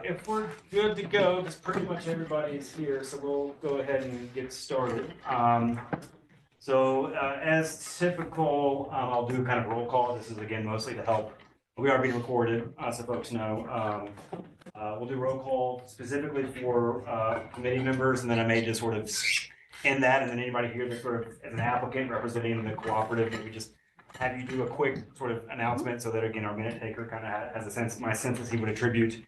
If we're good to go, because pretty much everybody is here, so we'll go ahead and get started. As typical, I'll do kind of roll call. This is again mostly to help. We are being recorded, so folks know. We'll do roll call specifically for committee members, and then I may just sort of end that, and then anybody here that's sort of as an applicant representing the cooperative, maybe just have you do a quick sort of announcement so that again our minute taker kind of has a sense. My sense is he would attribute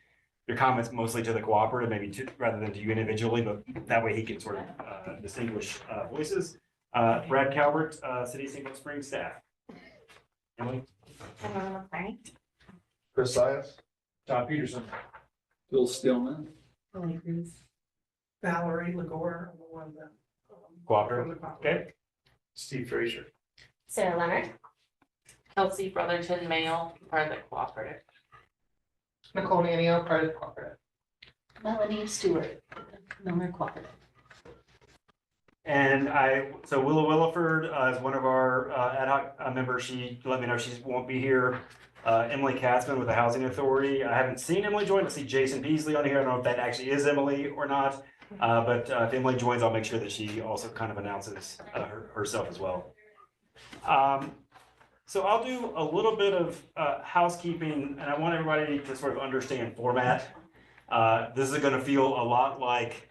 your comments mostly to the cooperative, maybe rather than to you individually, but that way he can sort of distinguish voices. Brad Calvert, City of Steamboat Springs staff. Emily? Chris Sias. Todd Peterson. Bill Stillman. Valerie Legore, the one that. Cooperative. Okay. Steve Frazier. Sarah Leonard. Kelsey Brotherton Mail, part of the cooperative. Nicole Nanio, part of the cooperative. Melanie Stewart, Miller Cooperative. And so Willa Williford is one of our ad hoc members. She let me know she won't be here. Emily Katzman with the Housing Authority. I haven't seen Emily join. I see Jason Beasley on here. I don't know if that actually is Emily or not. But if Emily joins, I'll make sure that she also kind of announces herself as well. So I'll do a little bit of housekeeping, and I want everybody to sort of understand format. This is going to feel a lot like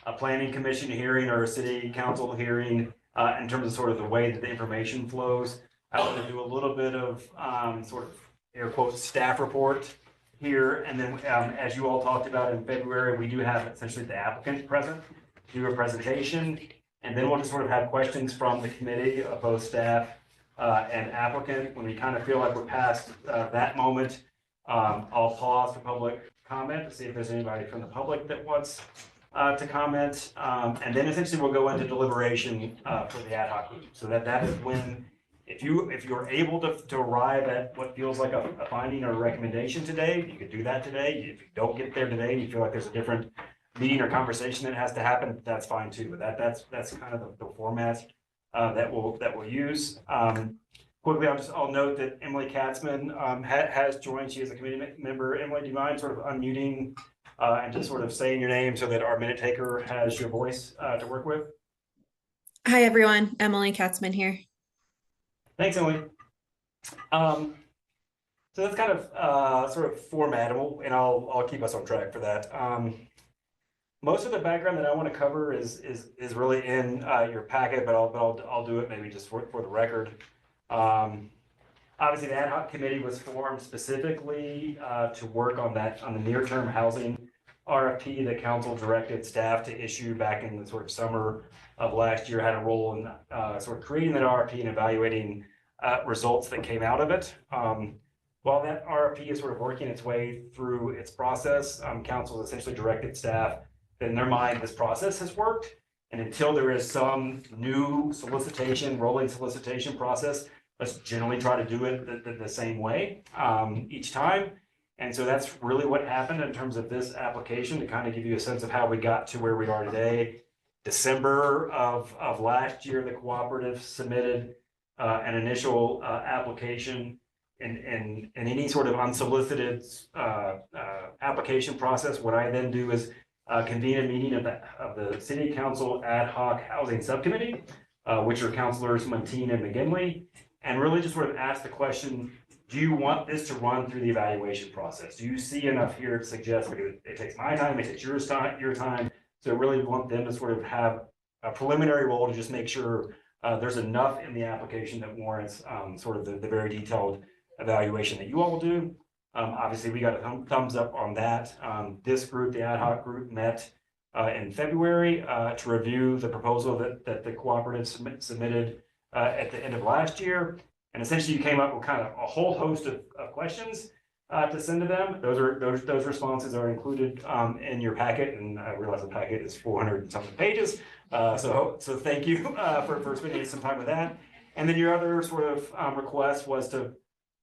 a planning commission hearing or a city council hearing in terms of sort of the way that the information flows. I want to do a little bit of sort of air quotes staff report here, and then as you all talked about in February, we do have essentially the applicant present, do a presentation, and then we'll just sort of have questions from the committee of both staff and applicant. When we kind of feel like we're past that moment, I'll pause for public comment to see if there's anybody from the public that wants to comment, and then essentially we'll go into deliberation for the ad hoc group. So that is when, if you're able to arrive at what feels like a finding or a recommendation today, you could do that today. If you don't get there today, you feel like there's a different meeting or conversation that has to happen, that's fine too. But that's kind of the format that we'll use. Quickly, I'll note that Emily Katzman has joined. She is a committee member. Emily, do you mind sort of unmuting and just sort of saying your name so that our minute taker has your voice to work with? Hi, everyone. Emily Katzman here. Thanks, Emily. So that's kind of sort of format, and I'll keep us on track for that. Most of the background that I want to cover is really in your packet, but I'll do it maybe just for the record. Obviously, the ad hoc committee was formed specifically to work on the near-term housing RFP that council directed staff to issue back in the sort of summer of last year. Had a role in sort of creating that RFP and evaluating results that came out of it. While that RFP is sort of working its way through its process, council has essentially directed staff that in their mind this process has worked, and until there is some new rolling solicitation process, let's generally try to do it the same way each time. And so that's really what happened in terms of this application, to kind of give you a sense of how we got to where we are today. December of last year, the cooperative submitted an initial application, and any sort of unsolicited application process. What I then do is convene a meeting of the City Council Ad Hoc Housing Subcommittee, which are councilors Montine and McGinley, and really just sort of ask the question, do you want this to run through the evaluation process? Do you see enough here to suggest, because it takes my time, it takes your time, so really want them to sort of have a preliminary role to just make sure there's enough in the application that warrants sort of the very detailed evaluation that you all will do. Obviously, we got a thumbs up on that. This group, the ad hoc group, met in February to review the proposal that the cooperative submitted at the end of last year. And essentially, you came up with kind of a whole host of questions to send to them. Those responses are included in your packet, and I realize the packet is 400 and something pages. So thank you for spending some time with that. And then your other sort of request was to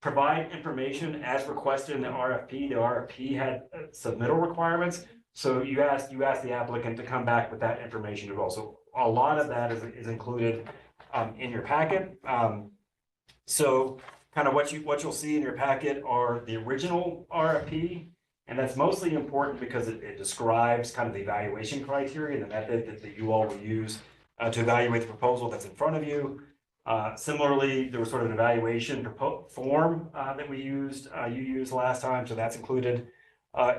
provide information as requested in the RFP. The RFP had submittal requirements, so you asked the applicant to come back with that information as well. So a lot of that is included in your packet. So kind of what you'll see in your packet are the original RFP And that's mostly important because it describes kind of the evaluation criteria and the method that you all will use to evaluate the proposal that's in front of you. Similarly, there was sort of an evaluation form that you used last time, so that's included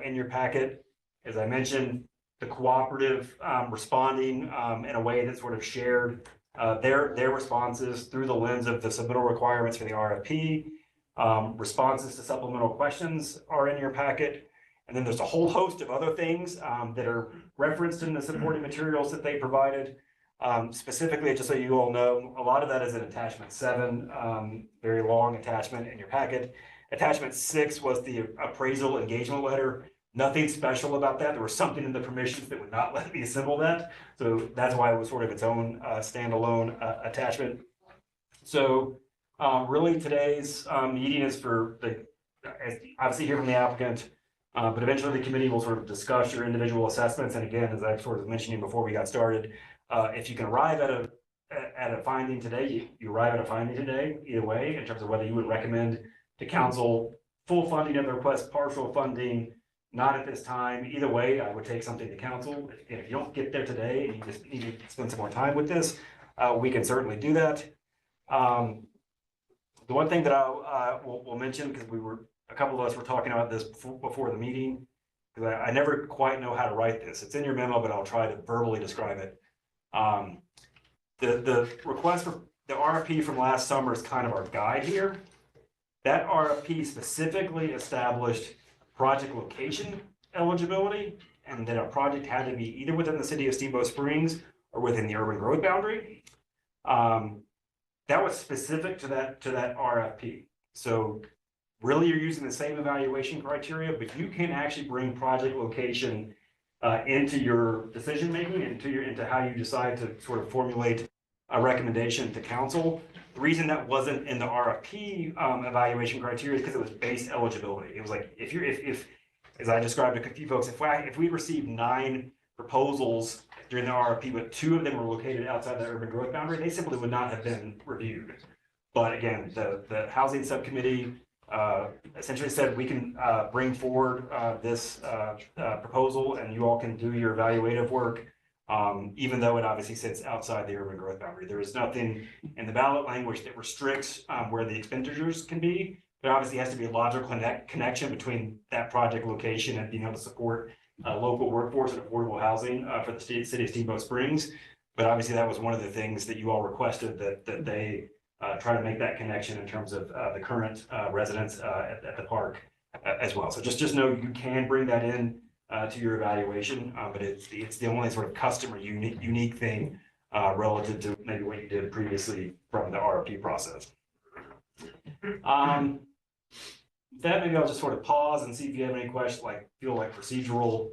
in your packet. As I mentioned, the cooperative responding in a way that sort of shared their responses through the lens of the submittal requirements for the RFP. Responses to supplemental questions are in your packet. And then there's a whole host of other things that are referenced in the supporting materials that they provided. Specifically, just so you all know, a lot of that is in attachment 7, very long attachment in your packet. Attachment 6 was the appraisal engagement letter. Nothing special about that. There was something in the permissions that would not let me assemble that. So that's why it was sort of its own standalone attachment. So really today's meeting is for obviously hear from the applicant, but eventually the committee will sort of discuss your individual assessments. And again, as I sort of mentioned before we got started, if you can arrive at a finding today, you arrive at a finding today, either way, in terms of whether you would recommend to council full funding of the request, partial funding, not at this time. Either way, I would take something to council. If you don't get there today and you just need to spend some more time with this, we can certainly do that. The one thing that I will mention, because a couple of us were talking about this before the meeting, because I never quite know how to write this. It's in your memo, but I'll try to verbally describe it. The request for the RFP from last summer is kind of our guide here. That RFP specifically established project location eligibility, and that a project had to be either within the city of Steamboat Springs or within the urban growth boundary. That was specific to that RFP. So really you're using the same evaluation criteria, but you can actually bring project location into your decision-making, into how you decide to sort of formulate a recommendation to council. The reason that wasn't in the RFP evaluation criteria is because it was base eligibility. It was like, if as I described to a few folks, if we received 9 proposals during the RFP, but 2 of them were located outside the urban growth boundary, they simply would not have been reviewed. But again, the housing subcommittee essentially said we can bring forward this proposal, and you all can do your evaluative work, even though it obviously sits outside the urban growth boundary. There is nothing in the ballot language that restricts where the expenditures can be. There obviously has to be a logical connection between that project location and being able to support local workforce and affordable housing for the city of Steamboat Springs. But obviously that was one of the things that you all requested, that they try to make that connection in terms of the current residents at the park as well. So just know you can bring that in to your evaluation, but it's the only sort of customer unique thing relative to maybe what you did previously from the RFP process. That maybe I'll just sort of pause and see if you have any questions, feel like procedural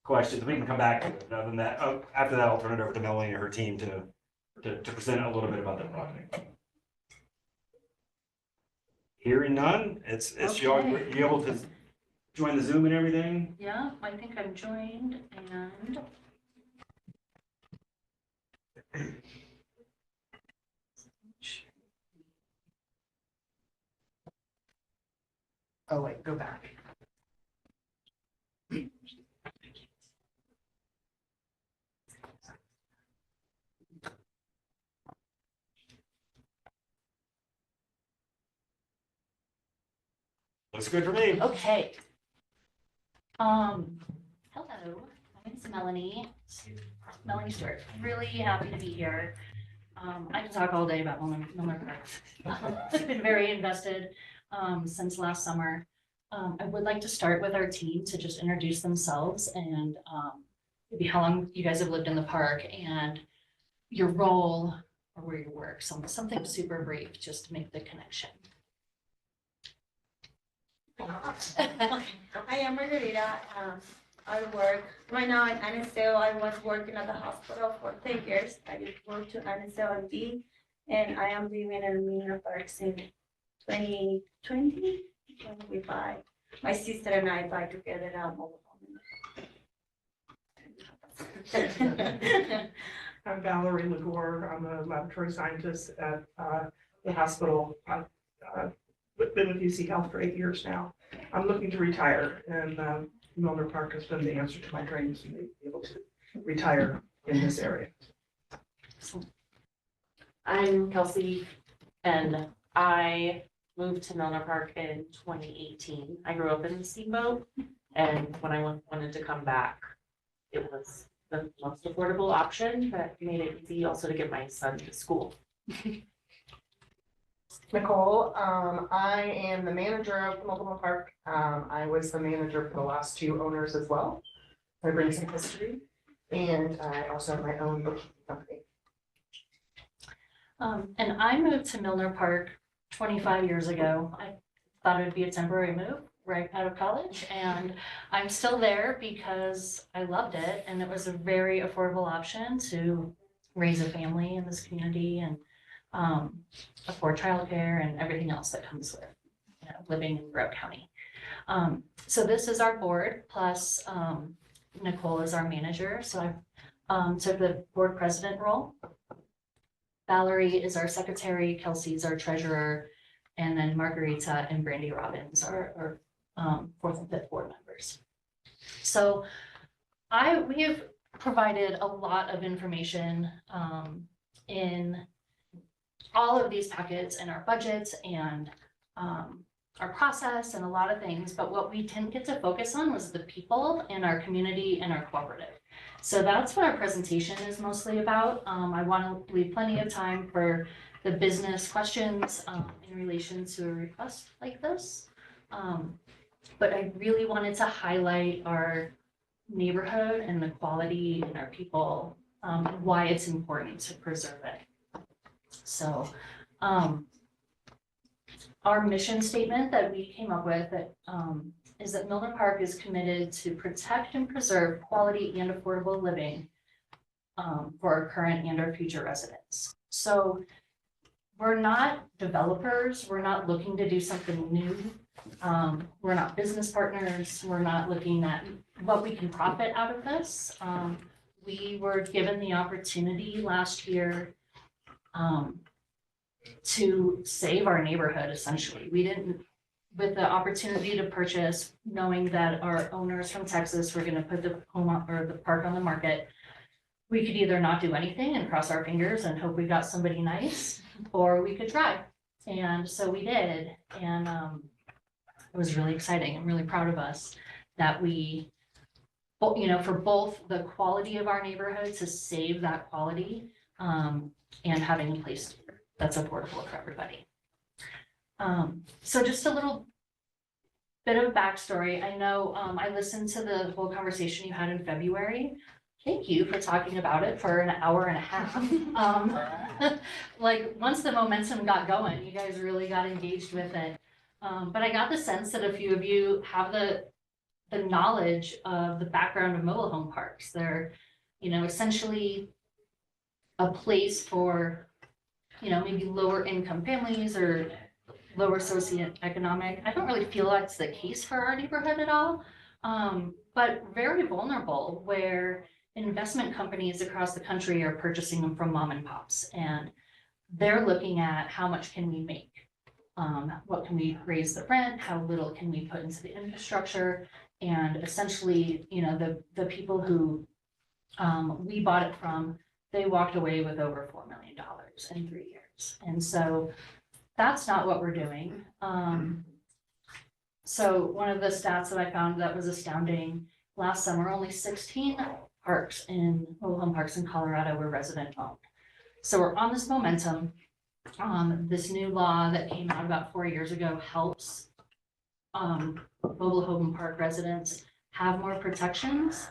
questions. We can come back to it. Other than that, after that, I'll turn it over to Melanie and her team to present a little bit about the project. Hearing none, it's y'all. You able to join the Zoom and everything? Yeah, I think I'm joined and. Oh, wait, go back. Looks good for me. Okay. Hello, my name is Melanie Stewart. Really happy to be here. I can talk all day about Milner Park. I've been very invested since last summer. I would like to start with our team to just introduce themselves and maybe how long you guys have lived in the park and your role or where you work. Something super brief just to make the connection. I am Margarita. I work right now in NSO. I was working at the hospital for 10 years. I did work to NSO and B, and I am living in Milner Park since 2020 when we buy. My sister and I buy together a mobile home. I'm Valerie Legore. I'm a laboratory scientist at the hospital. been with UC Health for 8 years now. I'm looking to retire, and Milner Park has been the answer to my dreams and be able to retire in this area. I'm Kelsey, and I moved to Milner Park in 2018. I grew up in Steamboat, and when I wanted to come back, it was the most affordable option that made it easy also to get my son to school. Nicole, I am the manager of the mobile home park. I was the manager for the last 2 owners as well. I bring some history, and I also have my own bookkeeping company. And I moved to Milner Park 25 years ago. I thought it would be a temporary move right out of college, and I'm still there because I loved it, and it was a very affordable option to raise a family in this community and afford childcare and everything else that comes with, you know, living in Rogue County. So this is our board, plus Nicole is our manager. So I took the board president role. Valerie is our secretary, Kelsey's our treasurer, and then Margarita and Brandy Robbins are 4th and 5th board members. So we have provided a lot of information in all of these packets and our budgets and our process and a lot of things, but what we didn't get to focus on was the people in our community and our cooperative. So that's what our presentation is mostly about. I want to leave plenty of time for the business questions in relation to a request like this. But I really wanted to highlight our neighborhood and the quality in our people, why it's important to preserve it. So our mission statement that we came up with is that Milner Park is committed to protect and preserve quality and affordable living for our current and our future residents. So we're not developers. We're not looking to do something new. We're not business partners. We're not looking at what we can profit out of this. We were given the opportunity last year to save our neighborhood, essentially. We didn't, with the opportunity to purchase, knowing that our owners from Texas were going to put the home or the park on the market, we could either not do anything and cross our fingers and hope we got somebody nice, or we could try. And so we did. And it was really exciting. I'm really proud of us that we, you know, for both the quality of our neighborhood, to save that quality, and having a place that's affordable for everybody. So just a little bit of backstory. I know I listened to the whole conversation you had in February. Thank you for talking about it for an hour and a half. Like once the momentum got going, you guys really got engaged with it. But I got the sense that a few of you have the knowledge of the background of mobile home parks. They're, you know, essentially a place for, you know, maybe lower income families or lower socioeconomic. I don't really feel that's the case for our neighborhood at all, but very vulnerable, where investment companies across the country are purchasing them from mom and pops, and they're looking at how much can we make, what can we raise the rent, how little can we put into the infrastructure, and essentially, you know, the people who we bought it from, they walked away with over $4 million in 3 years. And so that's not what we're doing. So one of the stats that I found that was astounding, last summer, only 16 parks in mobile home parks in Colorado were resident owned. So we're on this momentum. This new law that came out about 4 years ago helps mobile home park residents have more protections.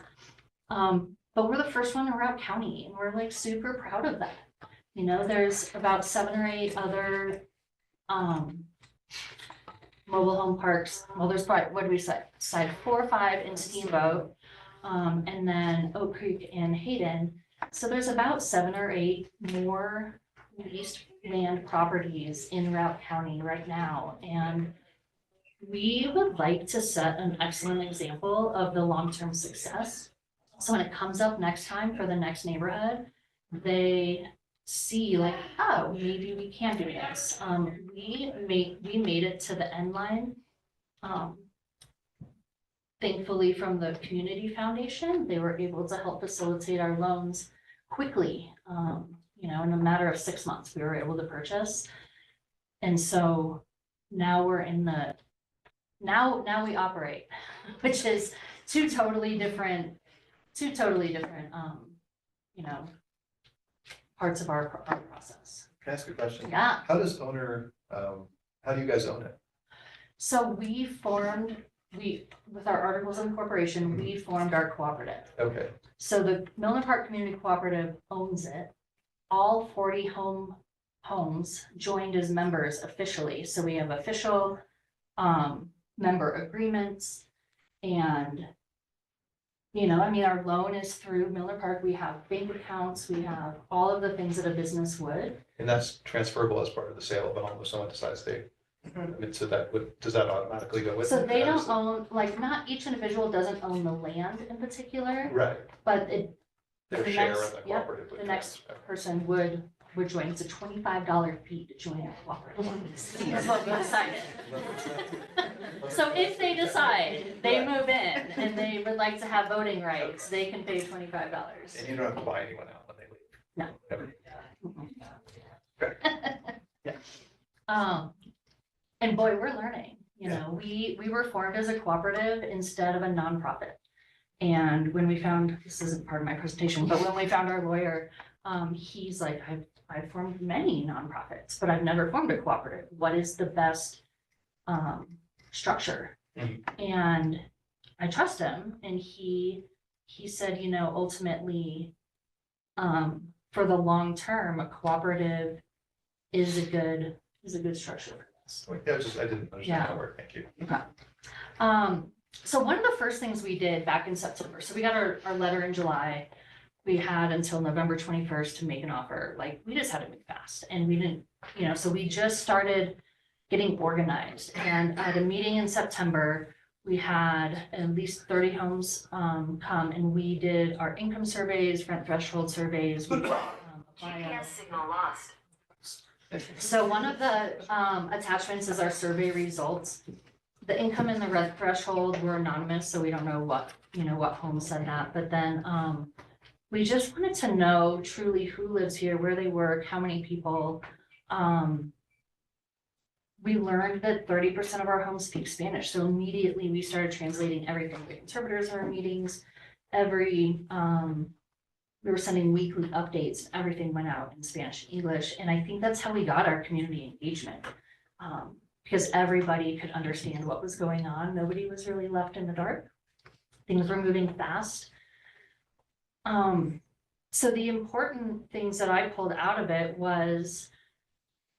But we're the first one in Rogue County, and we're like super proud of that. You know, there's about 7 or 8 other mobile home parks. Well, there's probably, what do we say, 4 or 5 in Steamboat, and then Oak Creek and Hayden. So there's about 7 or 8 more leased land properties in Rogue County right now. And we would like to set an excellent example of the long-term success. So when it comes up next time for the next neighborhood, they see like, oh, maybe we can do this. We made it to the end line. Thankfully, from the Community Foundation, they were able to help facilitate our loans quickly. In a matter of 6 months, we were able to purchase. And so now we're in now we operate, which is two totally different, parts of our process. Can I ask a question? Yeah. How does how do you guys own it? So with our articles of incorporation, we formed our cooperative. Okay, So the Milner Park Community Cooperative owns it. All 40 homes joined as members officially. So we have official member agreements and our loan is through Milner Park. We have bank accounts, we have all of the things that a business would. and that's transferable as part of the sale of a home if someone decides they, I mean, so does that automatically go with it? So they don't own, not each individual doesn't own the land in particular, Right, but their The share next- of the yep, cooperative. would the next transfer. person would join. It's a $25 fee to join a cooperative. That's what we decided. So if they decide they move in and they would like to have voting rights, they can pay $25. And you don't have to buy anyone out when they leave. No. Okay. And boy, we're learning, we were formed as a cooperative instead of a nonprofit. And when we found, this isn't part of my presentation, but when we found our lawyer, he's like, I've formed many nonprofits, but I've never formed a cooperative. What is the best structure? And I trust him, and he said, ultimately, for the long term, a cooperative is a good structure for this. I didn't understand how it worked, thank you. So one of the first things we did back in September, so we got our letter in July. We had until November 21st to make an offer. We just had to move fast, and we didn't, so we just started getting organized. And at a meeting in September, we had at least 30 homes come, and we did our income surveys, rent threshold surveys. We GPS signal lost. So one of the attachments is our survey results. The income and the rent threshold were anonymous, so we don't know what home said that. But then we just wanted to know truly who lives here, where they work, how many people. We learned that 30% of our homes speak Spanish. So immediately we started translating everything. The interpreters in our meetings, we were sending weekly updates. Everything went out in Spanish and English. And I think that's how we got our community engagement. Because everybody could understand what was going on. Nobody was really left in the dark. Things were moving fast. So the important things that I pulled out of it was,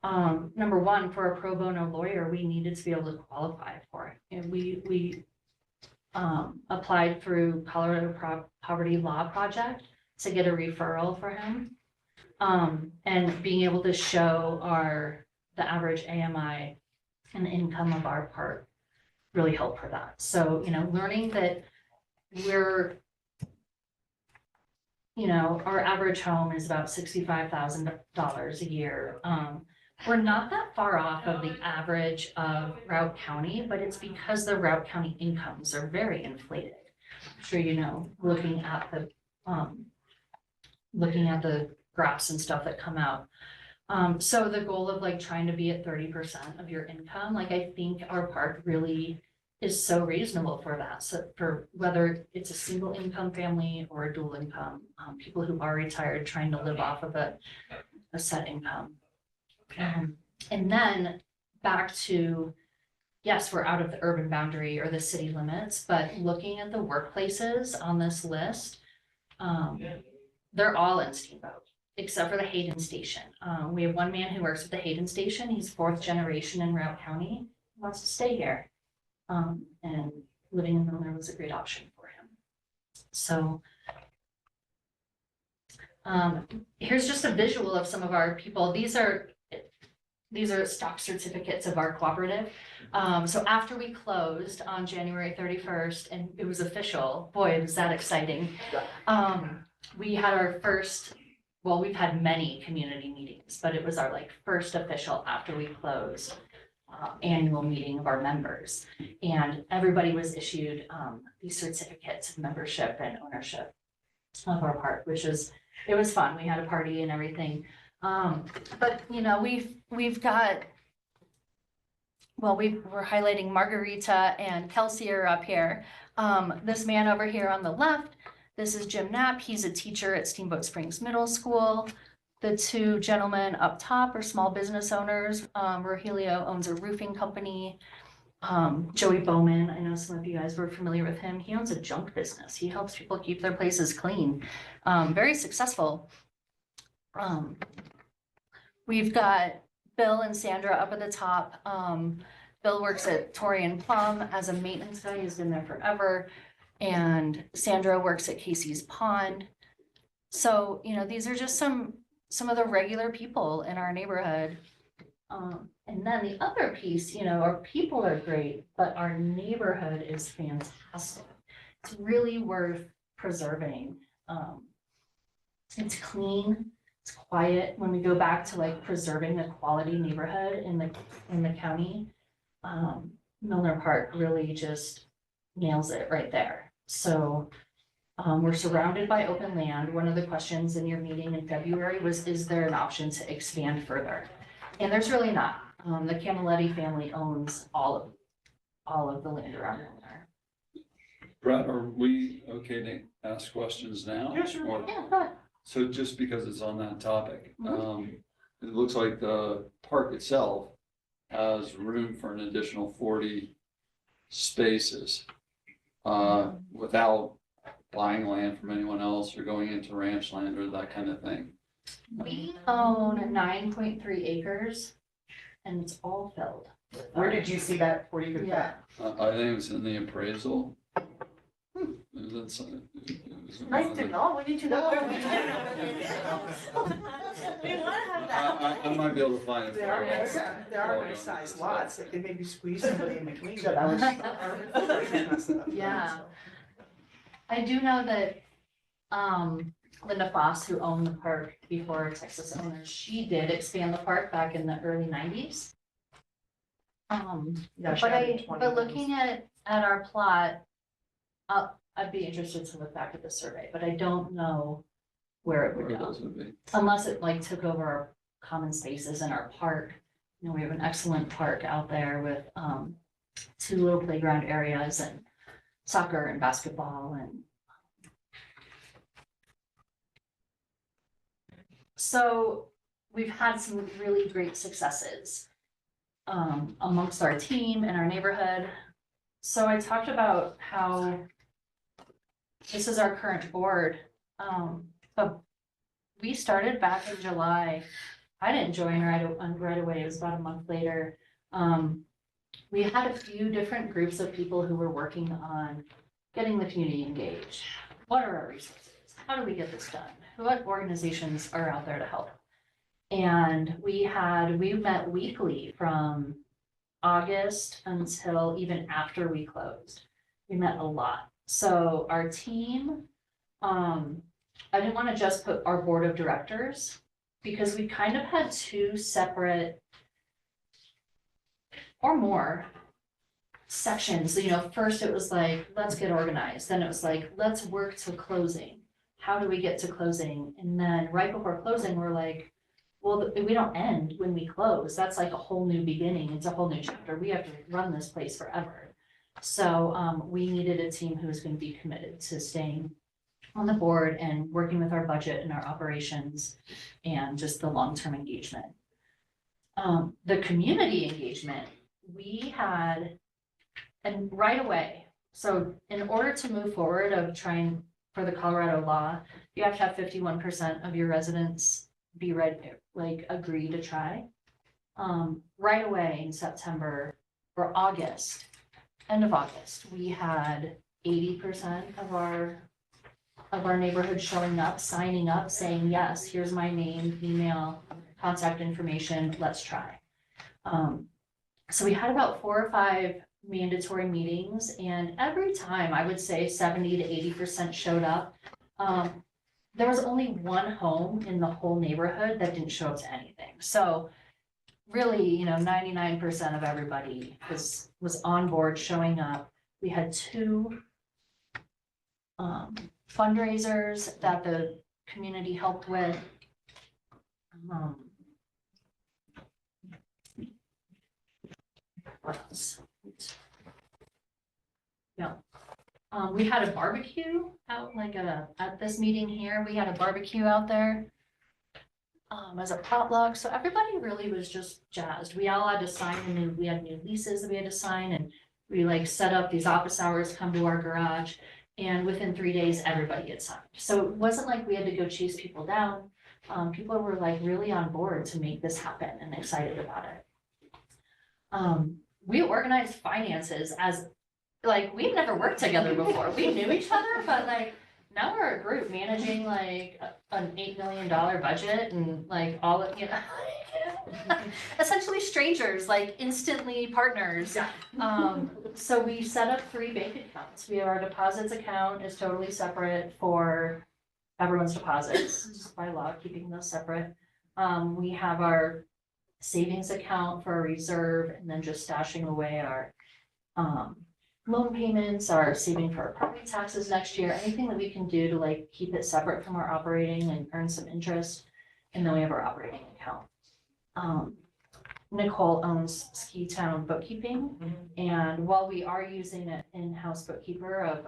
number one, for a pro bono lawyer, we needed to be able to qualify for it. And we applied through Colorado Poverty Law Project to get a referral for him. And being able to show the average AMI and the income of our part really helped for that. So, learning that our average home is about $65,000 a year. We're not that far off of the average of Routt County, but it's because the Routt County incomes are very inflated. I'm sure looking at the graphs and stuff that come out. So the goal of trying to be at 30% of your income, I think our park really is so reasonable for that. So for whether it's a single income family or a dual income, people who are retired trying to live off of a set income. And then back to, yes, we're out of the urban boundary or the city limits, but looking at the workplaces on this list, they're all in Steamboat, except for the Hayden Station. We have one man who works at the Hayden Station. He's 4th generation in Routt County. He wants to stay here. And living in Milner was a great option for him. So here's just a visual of some of our people. These are stock certificates of our cooperative. So after we closed on January 31st and it was official, boy, was that exciting. We had our first well, we've had many community meetings, but it was our like first official after we closed annual meeting of our members. And everybody was issued these certificates of membership and ownership of our park, it was fun. We had a party and everything. But you know, we're highlighting Margarita and Kelsey are up here. This man over here on the left, this is Jim Knapp. He's a teacher at Steamboat Springs Middle School. The two gentlemen up top are small business owners. Rogelio owns a roofing company. Joey Bowman, I know some of you guys were familiar with him. He owns a junk business. He helps people keep their places clean. Very successful. We've got Bill and Sandra up at the top. Bill works at Torian Plum as a maintenance guy. He's been there forever. And Sandra works at Casey's Pond. So, you know, these are just some of the regular people in our neighborhood. And then the other piece, you know, our people are great, but our neighborhood is fantastic. It's really worth preserving. It's clean, it's quiet. When we go back to like preserving a quality neighborhood in the county, Milner Park really just nails it right there. So we're surrounded by open land. One of the questions in your meeting in February was, is there an option to expand further? And there's really not. The Camilletti family owns all of the land around Milner. Brett, are we okay to ask questions now? Yeah, sure. Or- Yeah, go ahead. So just because it's on that topic, Mhm. it looks like the park itself has room for an additional 40 spaces. Without buying land from anyone else or going into ranch land or that kind of thing. We own 9.3 acres and it's all filled. Where did you see that before you could Yeah. I think it was in the appraisal. That's, Nice to know, we need to know where we are. We wanna have that. I might be able to find it. There are for you. nice, sized lots, they can maybe squeeze somebody in between. So that was- Yeah. I do know that Linda Foss, who owned the park before Texas owners, she did expand the park back in the early 90s. Yeah, she But added 20 but looking at our plot, I'd be interested to look back at the survey, but I don't know where it would Where go. those would be. Unless it like took over our common spaces in our park. You know, we have an excellent park out there with 2 little playground areas and soccer and basketball and. So we've had some really great successes amongst our team and our neighborhood. So I talked about how this is our current board, but we started back in July. I didn't join right away. It was about a month later. We had a few different groups of people who were working on getting the community engaged. What are our resources? How do we get this done? What organizations are out there to help? And we met weekly from August until even after we closed. We met a lot. So our team, I didn't want to just put our board of directors because we kind of had 2 separate or more sections. So, you know, first it was like, let's get organized. Then it was like, let's work to closing. How do we get to closing? And then right before closing, we're like, well, we don't end when we close. That's like a whole new beginning. It's a whole new chapter. We have to run this place forever. So we needed a team who was going to be committed to staying on the board and working with our budget and our operations and just the long-term engagement. The community engagement, we had, and right away, so in order to move forward of trying for the Colorado law, you have to have 51% of your residents be ready, like agree to try. Right away in September or August, end of August, we had 80% of our neighborhood showing up, signing up, saying, yes, here's my name, email, contact information, let's try. So we had about 4 or 5 mandatory meetings, and every time I would say 70 to 80% showed up. there was only one home in the whole neighborhood that didn't show up to anything. So really, 99% of everybody was on board showing up. We had two fundraisers that the community helped with. What else? Yeah. We had a barbecue out at this meeting here. We had a barbecue out there as a potluck. So everybody really was just jazzed. We all had to sign we had new leases that we had to sign, and we set up these office hours, come to our garage. And within 3 days, everybody had signed. So it wasn't like we had to go chase people down. People were really on board to make this happen and excited about it. We organized finances as we've never worked together before. We knew each other, but now we're a group managing an $8 million budget and all of, essentially strangers, instantly partners. So we set up 3 bank accounts. We have our deposits account is totally separate for everyone's deposits, just by law, keeping those separate. We have our savings account for a reserve, and then just stashing away our loan payments, our saving for our property taxes next year, anything that we can do to keep it separate from our operating and earn some interest. And then we have our operating account. Nicole owns Ski Town Bookkeeping, and while we are using an in-house bookkeeper of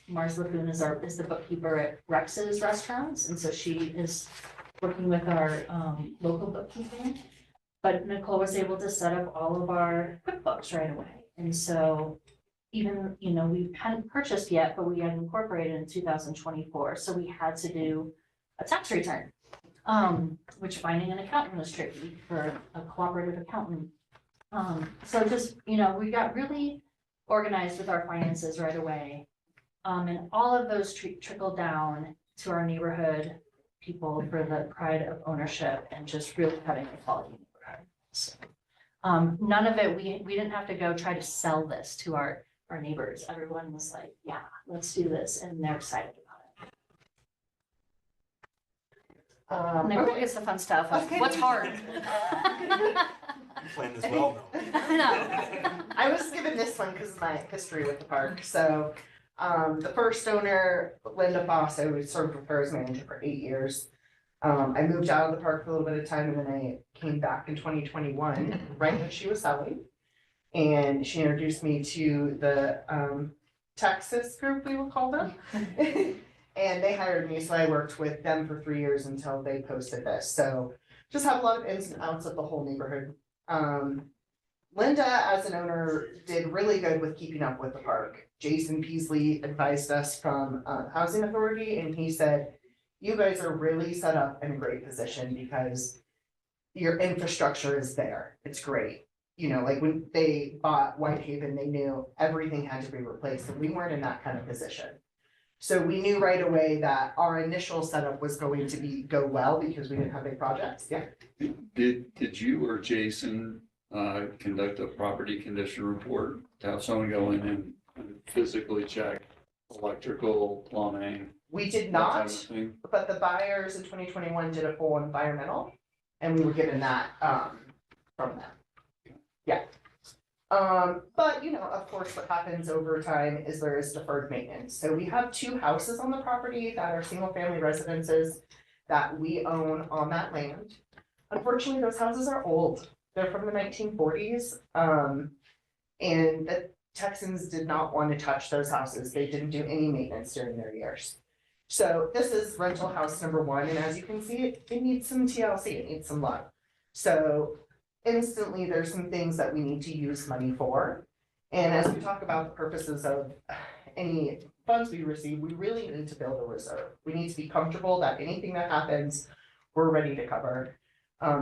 Mars Lapoon is the bookkeeper at Rex's Restaurants, and so she is working with our local bookkeeping. But Nicole was able to set up all of our QuickBooks right away, and so even we hadn't purchased yet, but we had incorporated in 2024, so we had to do a tax return. Which finding an accountant was tricky for a cooperative accountant. So just, we got really organized with our finances right away. And all of those trickled down to our neighborhood people for the pride of ownership and just really having a quality neighborhood. So, none of it, we didn't have to go try to sell this to our neighbors. Everyone was like, yeah, let's do this. And they're excited about it. Nicole gets the fun stuff. What's hard? Planned this well, though. I know. I was given this one because of my history with the park. So the first owner, Linda Foss, I served with her as manager for 8 years. I moved out of the park for a little bit of time, and then I came back in 2021, right when she was selling. And she introduced me to the Texas group, we would call them. And they hired me, so I worked with them for 3 years until they posted this. So just have a lot of ins and outs of the whole neighborhood. Linda, as an owner, did really good with keeping up with the park. Jason Peasley advised us from Housing Authority, and he said, you guys are really set up in a great position because your infrastructure is there. It's great. When they bought Whitehaven, they knew everything had to be replaced, and we weren't in that kind of position. So we knew right away that our initial setup was going to go well because we didn't have big projects. Yeah. Did you or Jason conduct a property condition report to have someone go in and physically check electrical, plumbing? We did that type not, of thing? but the buyers in 2021 did a full environmental, and we were given that from them. Yeah. But of course, what happens over time is there is deferred maintenance. So we have 2 houses on the property that are single family residences that we own on that land. Unfortunately, those houses are old. They're from the 1940s. And the Texans did not want to touch those houses. They didn't do any maintenance during their years. So this is rental house number 1. And as you can see, it needs some TLC, it needs some love. So instantly, there's some things that we need to use money for. And as we talk about the purposes of any funds we receive, we really need to build a reserve. We need to be comfortable that anything that happens, we're ready to cover.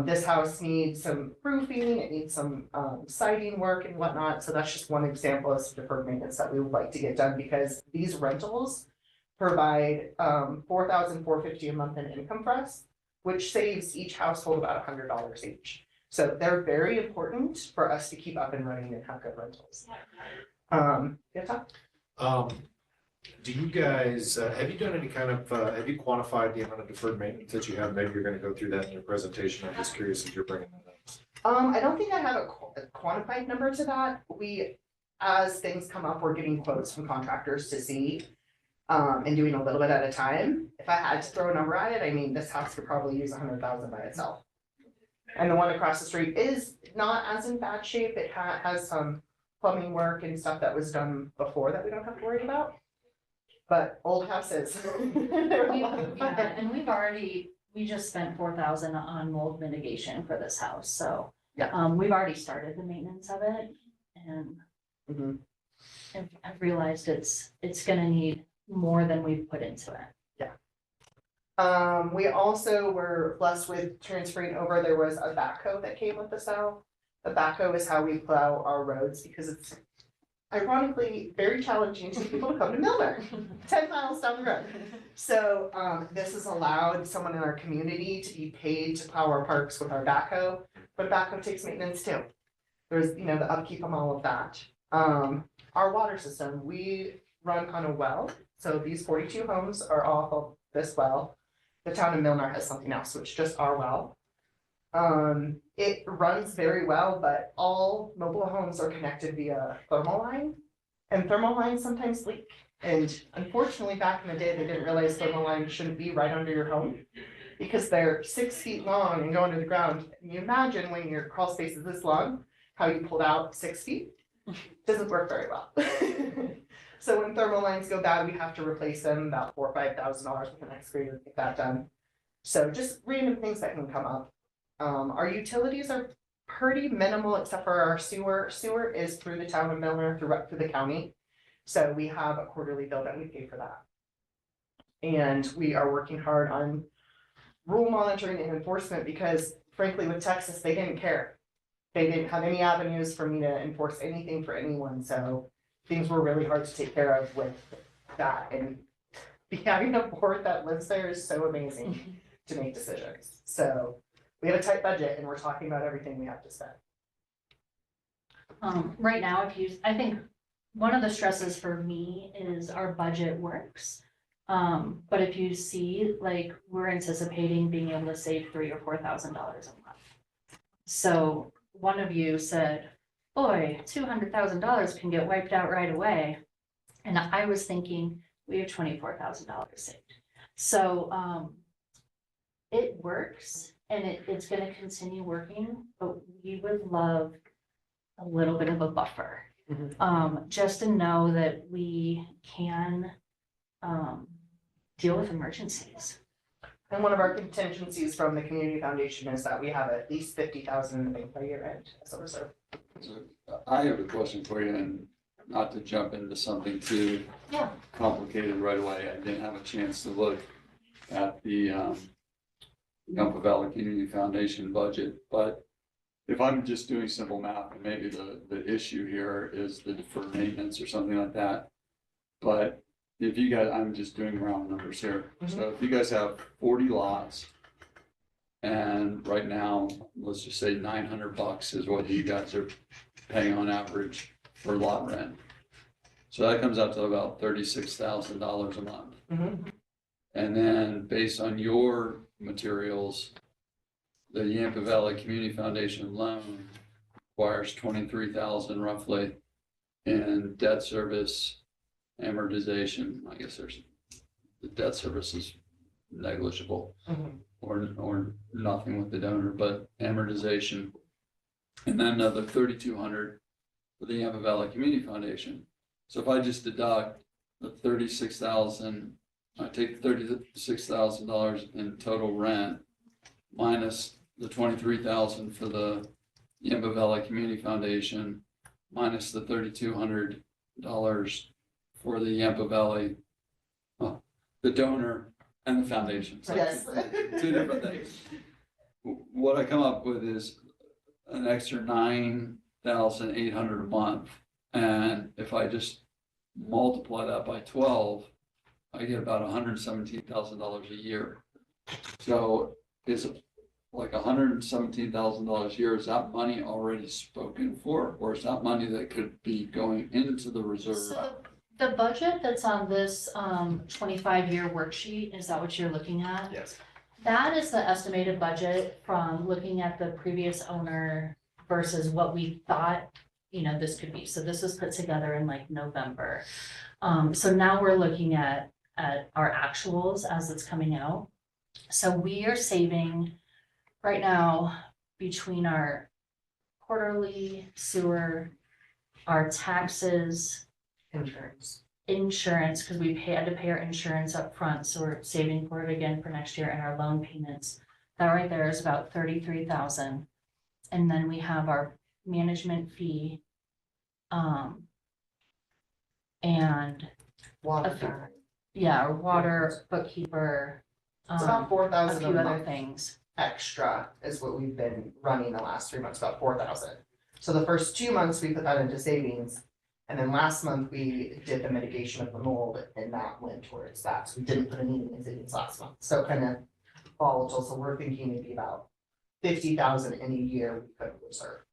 This house needs some roofing, it needs some siding work and whatnot. So that's just one example of some deferred maintenance that we would like to get done, because these rentals provide $4,450 a month in income for us, which saves each household about $100 each. So they're very important for us to keep up and running and have good rentals. Yeah, Tom? do you guys, have you done any kind of, have you quantified the amount of deferred maintenance that you have? Maybe you're gonna go through that in your presentation. I'm just curious if you're bringing that up. I don't think I have a quantified number to that. As things come up, we're getting quotes from contractors to see. And doing a little bit at a time. If I had to throw a number at it, I mean, this house could probably use 100,000 by itself. And the one across the street is not as in bad shape. It has some plumbing work and stuff that was done before that we don't have to worry about. But old houses. they're a lot of fun. And we just spent 4,000 on mold mitigation for this house, so. Yeah. We've already started the maintenance of it, and Mhm. I've realized it's gonna need more than we've put into it. We also were blessed with transferring over, there was a backhoe that came with the cell. The backhoe is how we plow our roads because it's ironically very challenging to get people to come to Milner, 10 miles down the road. So this has allowed someone in our community to be paid to plow our parks with our backhoe, but a backhoe takes maintenance too. There's, the upkeep of all of that. Our water system, we run on a well. So these 42 homes are off of this well. The town of Milner has something else, so it's just our well. It runs very well, but all mobile homes are connected via thermal line. And thermal lines sometimes leak. And unfortunately, back in the day, they didn't realize thermal lines shouldn't be right under your home because they're 6 feet long and go under the ground. And you imagine when your crawl space is this long, how you pulled out 6 feet. Doesn't work very well. So when thermal lines go bad, we have to replace them about $4,000 or $5,000 with an excavator to get that done. So just random things that can come up. Our utilities are pretty minimal except for our sewer. Sewer is through the town of Milner, through the county. So we have a quarterly bill that we pay for that. And we are working hard on rule monitoring and enforcement because frankly with Texas, they didn't care. They didn't have any avenues for me to enforce anything for anyone. So things were really hard to take care of with that. And having a board that lives there is so amazing to make decisions. So we have a tight budget and we're talking about everything we have to spend. Right now, I think one of the stresses for me is our budget works. But if you see, like, we're anticipating being able to save $3,000 or $4,000 a month. So one of you said, boy, $200,000 can get wiped out right away. And I was thinking, we have $24,000 saved. So it works and it's gonna continue working, but we would love a little bit of a buffer. Just to know that we can deal with emergencies. And one of our contingencies from the community foundation is that we have at least 50,000 in the bank by year end as a reserve. So I have a question for you, and not to jump into something too complicated right away. I didn't have a chance to look at the Yumpah Valley Community Foundation budget, but if I'm just doing simple math, and maybe the issue here is the deferred maintenance or something like that. But if you guys, I'm just doing round numbers here. So if you guys have 40 lots, and right now, let's just say $900 is what you guys are paying on average for lot rent. So that comes out to about $36,000 a month. And then based on your materials, the Yumpah Valley Community Foundation loan requires $23,000 roughly in debt service amortization. I guess the debt service is negligible or nothing with the donor, but amortization. And then another $3,200 for the Yumpah Valley Community Foundation. So if I just deduct the $36,000, I take $36,000 in total rent minus the $23,000 for the Yumpah Valley Community Foundation, minus the $3,200 for the Yumpah Valley, the donor and the foundation. So Yes. Two different things. What I come up with is an extra $9,800 a month. And if I just multiply that by 12, I get about $117,000 a year. So is it like $117,000 a year? Is that money already spoken for, or is that money that could be going into the reserve? So The budget that's on this 25-year worksheet, is that what you're looking at? Yes. That is the estimated budget from looking at the previous owner versus what we thought, this could be. So this was put together in like November. So now we're looking at our actuals as it's coming out. So we are saving right now between our quarterly sewer, our taxes, insurance, because we had to pay our insurance up front, so we're saving for it again for next year, and our loan payments. That right there is about 33,000. And then we have our management fee. And Water. yeah, our water, bookkeeper, It's about a 4,000 a few other month things. extra is what we've been running the last 3 months, about 4,000. So the first 2 months, we put that into savings. And then last month, we did the mitigation of the mold and that went towards that. So we didn't put anything in savings last month. So kind of volatile. So we're thinking it'd be about 50,000 in a year we could reserve.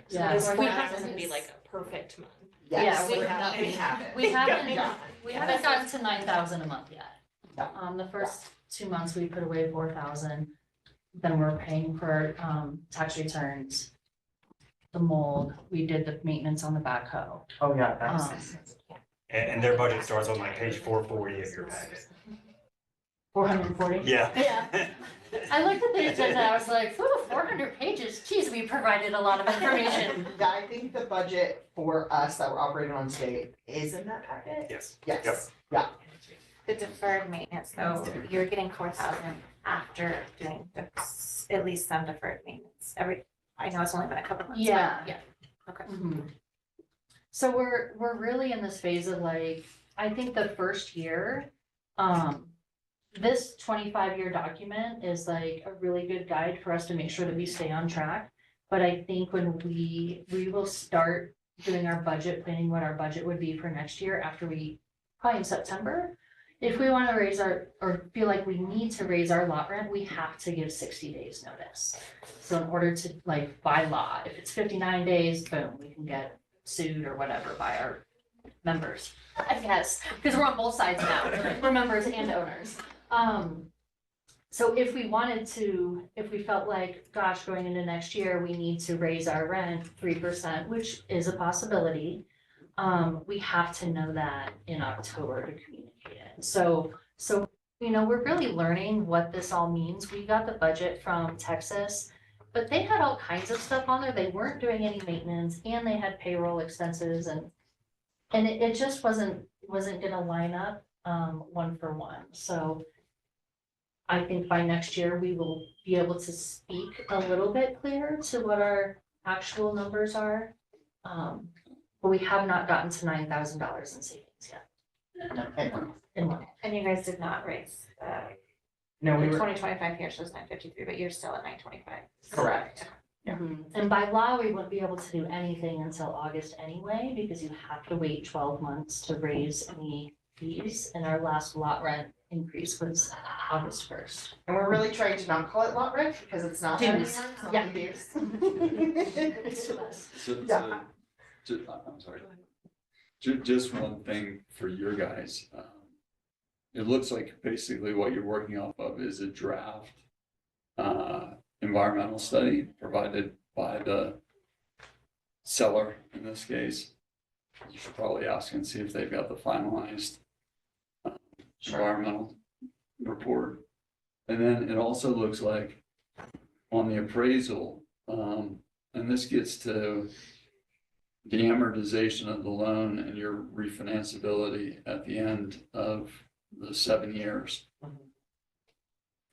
Yeah, We have to be like a perfect month. Yes, Yeah, we haven't. we haven't, Yeah. we haven't gotten to 9,000 a month yet. Yeah. The first 2 months, we put away 4,000. Then we're paying for, tax returns. The mold, we did the maintenance on the backhoe. Oh, yeah, that's. And their budget starts on like page 440 of your packet. 440? Yeah. Yeah. I looked at the agenda, I was like, 400 pages, geez, we provided a lot of information. Yeah, I think the budget for us that we're operating on today is in that packet. Yes. Yes, The deferred maintenance, though, you're getting 4,000 after doing at least some deferred maintenance. I know it's only been a couple months. but Yeah. Yeah, okay. Mhm. So we're really in this phase of like, I think the first year, this 25-year document is like a really good guide for us to make sure that we stay on track. But I think when we will start doing our budget, planning what our budget would be for next year after probably in September. If we want to raise or feel like we need to raise our lot rent, we have to give 60 days notice. So in order to like by law, if it's 59 days, boom, we can get sued or whatever by our members. I guess, because we're on both sides now, we're members and owners. So if we felt like, gosh, going into next year, we need to raise our rent 3%, which is a possibility. We have to know that in October to communicate it. So, we're really learning what this all means. We got the budget from Texas, but they had all kinds of stuff on there. They weren't doing any maintenance and they had payroll expenses and it just wasn't gonna line up, one for one. So I think by next year, we will be able to speak a little bit clearer to what our actual numbers are. But we have not gotten to $9,000 in savings yet. In one. And you guys did not raise, no, we the were, 2025 here shows 953, but you're still at 925. correct. And by law, we wouldn't be able to do anything until August anyway, because you have to wait 12 months to raise any fees. And our last lot rent increase was August 1st. And we're really trying to not call it lot rent because it's not. that Dues. anymore, it's Yeah. only dues. It's to us. So, I'm sorry. Just one thing for your guys. It looks like basically what you're working off of is a draft environmental study provided by the seller in this case. You should probably ask and see if they've got the finalized environmental report. And then it also looks like on the appraisal, and this gets to the amortization of the loan and your refinanceability at the end of the 7 years.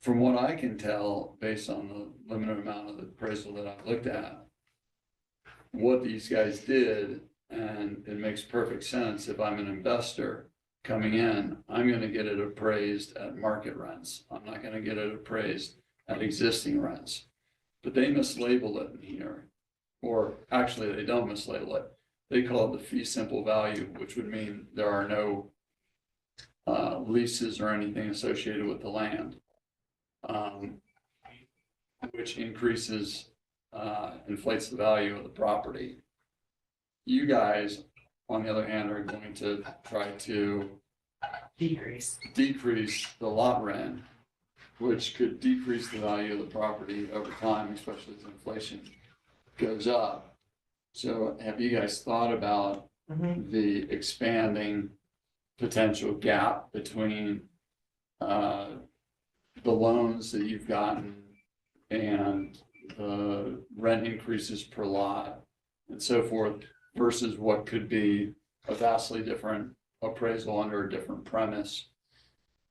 From what I can tell, based on the limited amount of the appraisal that I've looked at, what these guys did, and it makes perfect sense if I'm an investor coming in, I'm gonna get it appraised at market rents. I'm not gonna get it appraised at existing rents. But they mislabel it in here, or actually they don't mislabel it. They call it the fee simple value, which would mean there are no leases or anything associated with the land. Which increases, inflates the value of the property. You guys on the other hand, are going to try to Decrease. decrease the lot rent, which could decrease the value of the property over time, especially as inflation goes up. So have you guys thought about the expanding potential gap between the loans that you've gotten and the rent increases per lot and so forth versus what could be a vastly different appraisal under a different premise?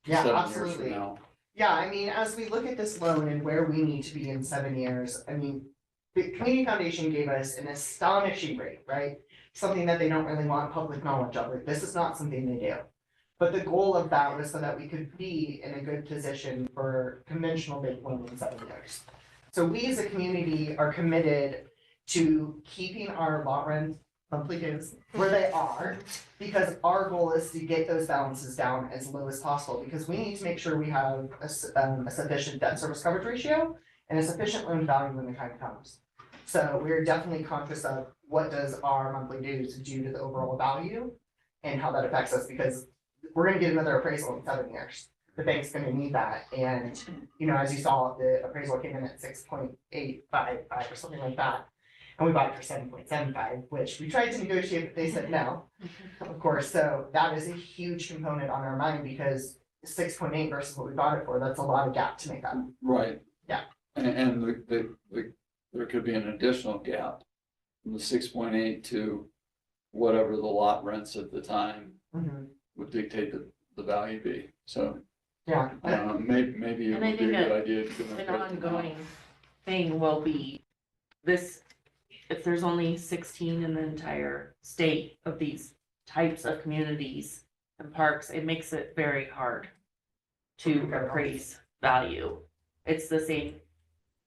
Yeah, 7 years from absolutely. now? Yeah, I mean, as we look at this loan and where we need to be in 7 years, I mean, the Community Foundation gave us an astonishing rate, right? Something that they don't really want public knowledge of. Like, this is not something they do. But the goal of that was so that we could be in a good position for conventional bank loan in 7 years. So we as a community are committed to keeping our lot rent monthly dues where they are, because our goal is to get those balances down as low as possible, because we need to make sure we have a sufficient debt service coverage ratio and a sufficient loan value when the time comes. So we're definitely conscious of what does our monthly dues do to the overall value and how that affects us, because we're gonna get another appraisal in 7 years. The bank's gonna need that, and, you know, as you saw, the appraisal came in at 6.855 or something like that. And we bought it for 7.75, which we tried to negotiate, but they said no, of course. So that is a huge component on our mind, because 6.8 versus what we bought it for, that's a lot of gap to make up. Right. Yeah. And there could be an additional gap from the 6.8 to whatever the lot rents at the time would dictate the value be. So Yeah. maybe it And I would be a think good idea to do An ongoing thing will be this, if there's only 16 in the entire state of these types of communities and parks, it makes it very hard to appraise value. It's the same,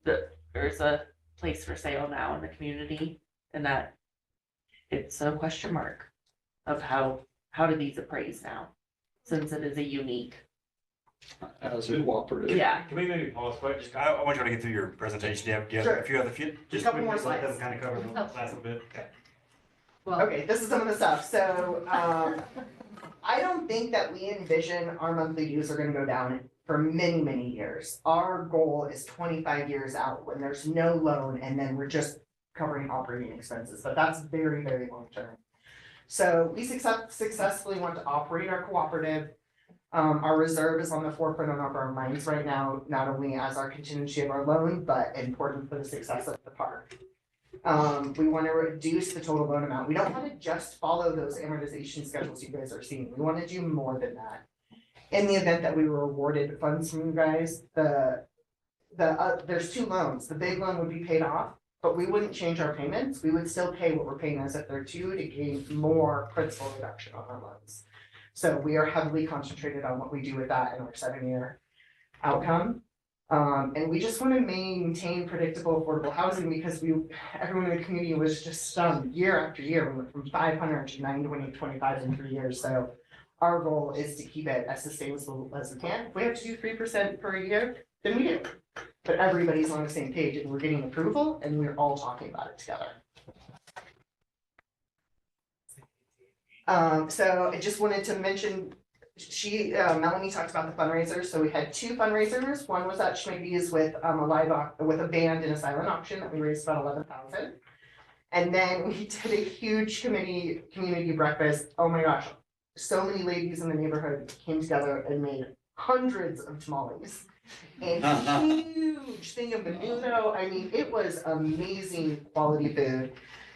there's a place for sale now in the community, and that it's a question mark of how do these appraise now, since it is a unique. as a cooperative. Yeah. Can we maybe pause quick? Just, I want you to get through your presentation. Do you have Sure. a few other, just Couple more let them slides. kind of cover the last little bit? Okay. Well, Okay, this is some of the stuff. So, I don't think that we envision our monthly dues are gonna go down for many, many years. Our goal is 25 years out, when there's no loan and then we're just covering operating expenses, but that's very, very long term. So we successfully want to operate our cooperative. Our reserve is on the forefront of our minds right now, not only as our contingency of our loan, but important for the success of the park. We want to reduce the total loan amount. We don't want to just follow those amortization schedules you guys are seeing. We want to do more than that. In the event that we were awarded funds from you guys, there's two loans. The big loan would be paid off, but we wouldn't change our payments. We would still pay what we're paying as if they're two, to gain more principal reduction on our loans. So we are heavily concentrated on what we do with that in our 7-year outcome. And we just want to maintain predictable affordable housing, because everyone in the community was just stunned year after year. We went from 500 to 925 in 3 years. So our goal is to keep it as sustainable as we can. If we have to do 3% per year, then we do. But everybody's on the same page, and we're getting approval, and we're all talking about it together. So I just wanted to mention, Melanie talked about the fundraisers. So we had 2 fundraisers. One was at Schmiggy's with a band and a silent auction that we raised about 11,000. And then we did a huge community breakfast. Oh my gosh, so many ladies in the neighborhood came together and made hundreds of tamales. And huge thing of menudo. I mean, it was amazing quality food.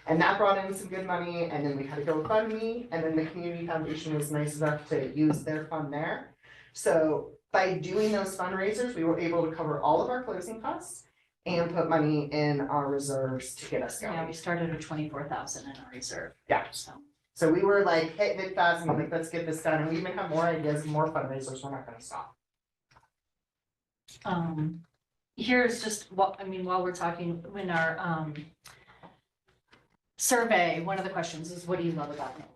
And that brought in some good money, and then we had a GoFundMe, and then the Community Foundation was nice enough to use their fund there. So by doing those fundraisers, we were able to cover all of our closing costs and put money in our reserves to get us going. yeah, we started with 24,000 in our reserve. Yeah. So we were like hitting it fast and like, let's get this done. And we even have more ideas and more fundraisers. We're not gonna stop. Here's just what, I mean, while we're talking, in our survey, one of the questions is, what do you love about Miller?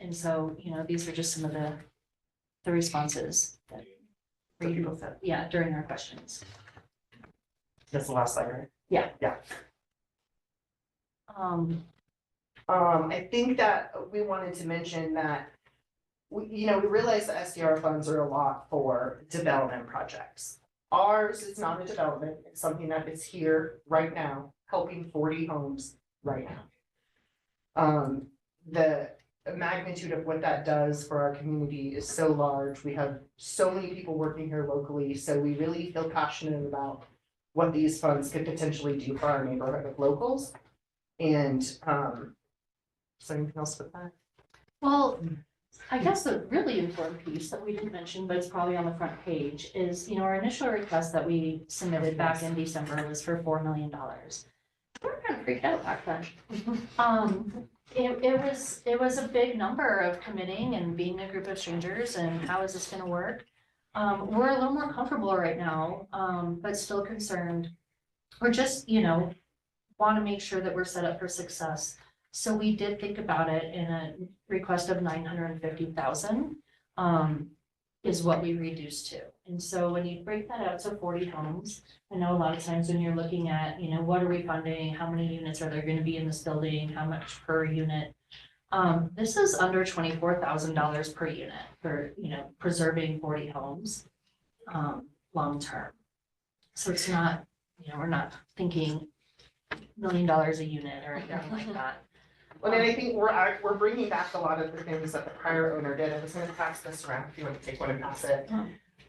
And so, you know, these are just some of the responses that yeah, during our questions. That's the last slide, right? Yeah. Yeah. I think that we wanted to mention that we realize the SDR funds are a lot for development projects. Ours is not a development, it's something that is here right now, helping 40 homes right now. The magnitude of what that does for our community is so large. We have so many people working here locally, so we really feel passionate about what these funds could potentially do for our neighborhood of locals. And, is there anything else with that? Well, I guess the really important piece that we didn't mention, but it's probably on the front page, is, our initial request that we submitted back in December was for $4 million. We were kind of freaked out back then. It was a big number of committing and being a group of strangers and how is this gonna work? We're a little more comfortable right now, but still concerned. We're just, want to make sure that we're set up for success. So we did think about it in a request of 950,000, is what we reduced to. And so when you break that out to 40 homes, I know a lot of times when you're looking at, what are we funding? How many units are there going to be in this building? How much per unit? This is under $24,000 per unit for, preserving 40 homes, long term. So it's not, we're not thinking $1 million a unit or anything like that. Well, then I think we're bringing back a lot of the things that the prior owner did. I was gonna pass this around if you want to take one and pass it.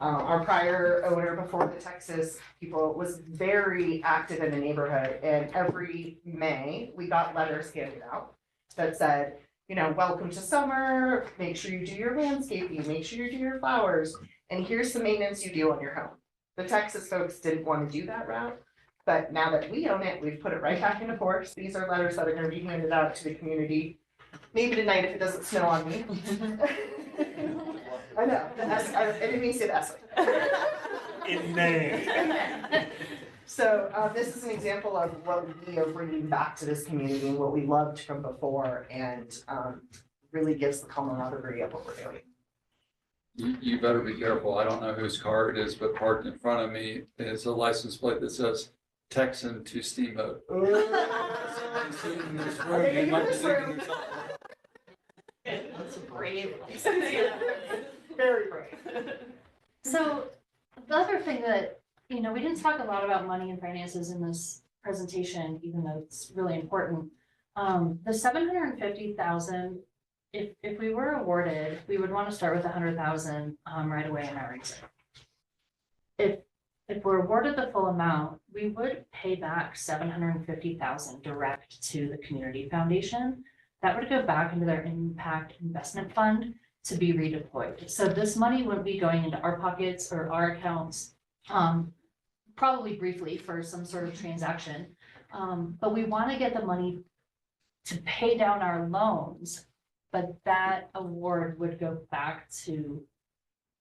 Our prior owner before the Texas people was very active in the neighborhood, and every May, we got letters handed out that said, welcome to summer, make sure you do your landscaping, make sure you do your flowers, and here's the maintenance you do on your home. The Texas folks didn't want to do that route. But now that we own it, we've put it right back into force. These are letters that are gonna be handed out to the community. Maybe tonight if it doesn't snow on me. I know, I didn't mean to say the S. In May. So this is an example of what we are bringing back to this community and what we loved from before, and really gives the camaraderie of what we're doing. You better be careful. I don't know whose car it is, but parked in front of me is a license plate that says Texan to Steamboat. That's brave. Very brave. So the other thing that, we didn't talk a lot about money and finances in this presentation, even though it's really important. The 750,000, if we were awarded, we would want to start with 100,000 right away in our reason. If we're awarded the full amount, we would pay back 750,000 direct to the community foundation. That would go back into their impact investment fund to be redeployed. So this money wouldn't be going into our pockets or our accounts, probably briefly for some sort of transaction. But we want to get the money to pay down our loans, but that award would go back to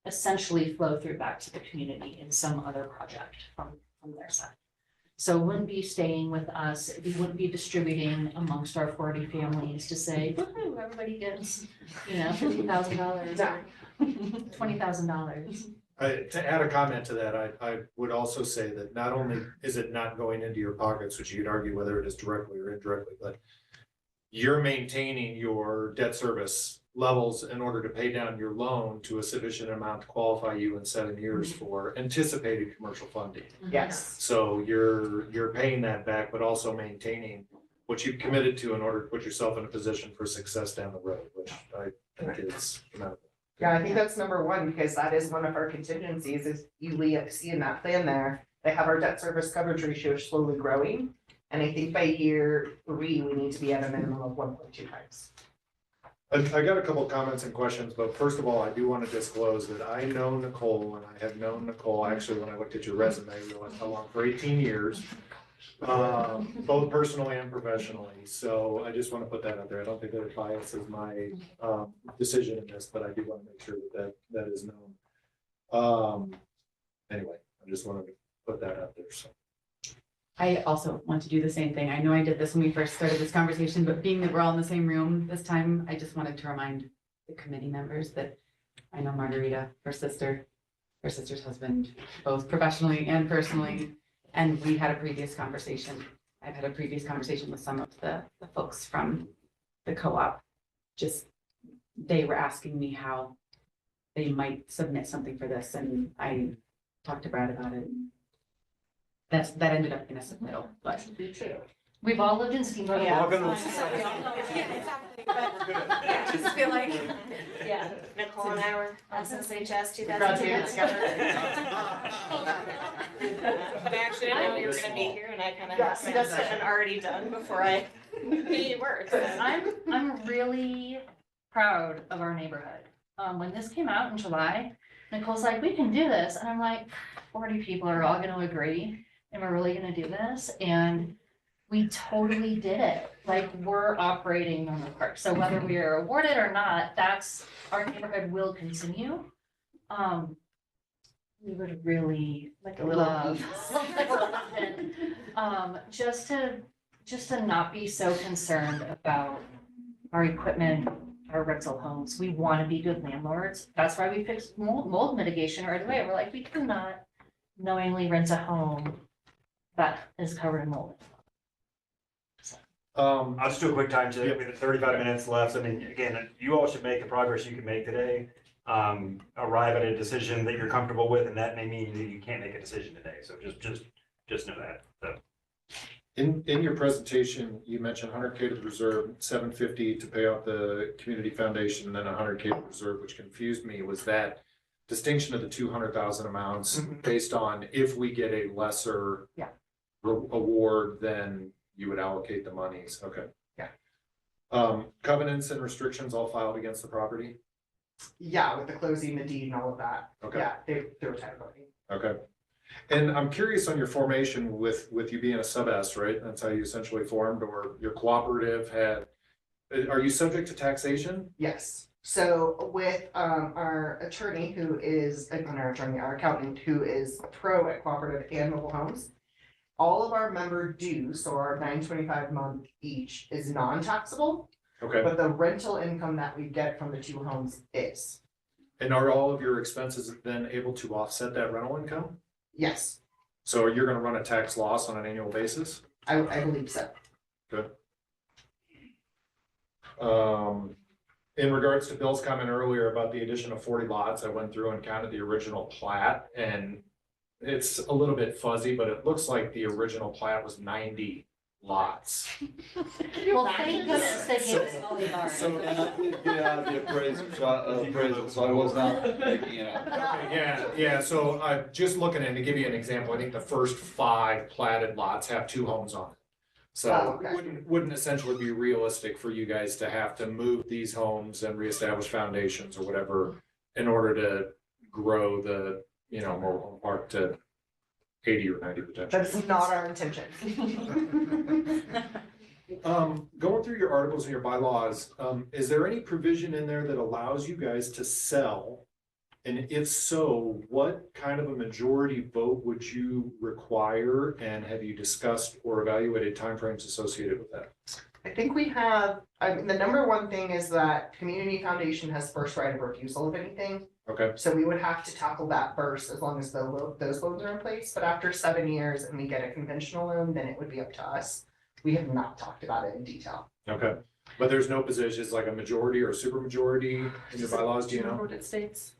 essentially flow through back to the community in some other project from their side. So it wouldn't be staying with us. We wouldn't be distributing amongst our 40 families to say, woohoo, everybody gets, $50,000, $20,000. To add a comment to that, I would also say that not only is it not going into your pockets, which you could argue whether it is directly or indirectly, but you're maintaining your debt service levels in order to pay down your loan to a sufficient amount to qualify you in 7 years for anticipated commercial funding. Yes. So you're paying that back, but also maintaining what you've committed to in order to put yourself in a position for success down the road, which I think is commendable. Yeah, I think that's number one, because that is one of our contingencies, is you see in that plan there, they have our debt service coverage ratio slowly growing. And I think by year 3, we need to be at a minimum of 1.2 times. I got a couple of comments and questions, but first of all, I do want to disclose that I know Nicole, and I have known Nicole, actually, when I looked at your resume, we went along for 18 years, both personally and professionally. So I just want to put that out there. I don't think that biases my decision in this, but I do want to make sure that is known. Anyway, I just wanted to put that out there, so. I also want to do the same thing. I know I did this when we first started this conversation, but being that we're all in the same room this time, I just wanted to remind the committee members that I know Margarita, her sister's husband, both professionally and personally, and we had a previous conversation. I've had a previous conversation with some of the folks from the co-op. Just, they were asking me how they might submit something for this, and I talked to Brad about it. That ended up in a submittal, but. We've all lived in Steamboat. Yeah. Welcome to It's the fine. Yeah, exactly, but, yeah, just feel like. Yeah, Nicole and I were SSHS Graduated 2010. together. But I actually didn't know you were gonna be here and I kind of Yes, had that's something already done before I any words. I'm really proud of our neighborhood. When this came out in July, Nicole's like, we can do this. And I'm like, 40 people are all gonna agree, and we're really gonna do this. And we totally did it. Like, we're operating on the park. So whether we are awarded or not, that's, our neighborhood will continue. We would really Like a little love, piece. just to not be so concerned about our equipment, our rental homes. We want to be good landlords. That's why we fixed mold mitigation right away. We're like, we cannot knowingly rent a home that is covered in mold. I'll just do a quick time check. We have 35 minutes left. I mean, again, you all should make the progress you can make today. Arrive at a decision that you're comfortable with, and that may mean that you can't make a decision today. So just know that. So. In your presentation, you mentioned 100K to the reserve, 750 to pay off the community foundation, and then 100K to reserve, which confused me. Was that distinction of the 200,000 amounts based on if we get a lesser award, then you would allocate the monies? Okay. Yeah. Covenants and restrictions all filed against the property? Yeah, with the closing, the deed and all of that. Okay. Yeah, they were technically. Okay. And I'm curious on your formation with you being a sub-S, right? That's how you essentially formed, or your cooperative had, are you subject to taxation? Yes. So with our attorney who is, our accountant who is a pro at cooperative and mobile homes, all of our member dues, so our $9.25 month each, is non-taxable. Okay. But the rental income that we get from the two homes is. And are all of your expenses then able to offset that rental income? Yes, So you're gonna run a tax loss on an annual basis? I believe so. Good. In regards to Bill's comment earlier about the addition of 40 lots, I went through and counted the original plat, and it's a little bit fuzzy, but it looks like the original plat was 90 lots. Well, thank goodness they gave us all the ours. And I did get out of the appraisal, so I was not making it up. Yeah, so just looking at, to give you an example, I think the first 5 platted lots have 2 homes on it. So Oh, okay. wouldn't essentially be realistic for you guys to have to move these homes and reestablish foundations or whatever in order to grow the, mobile home park to 80 or 90 potential. That's not our intention. Going through your articles and your bylaws, is there any provision in there that allows you guys to sell? And if so, what kind of a majority vote would you require? And have you discussed or evaluated timeframes associated with that? I think we have, the number one thing is that Community Foundation has first right of refusal of anything. Okay, So we would have to tackle that first as long as those loans are in place. But after 7 years and we get a conventional loan, then it would be up to us. We have not talked about it in detail. okay. But there's no positions like a majority or a super majority in your bylaws, do you know? What it states.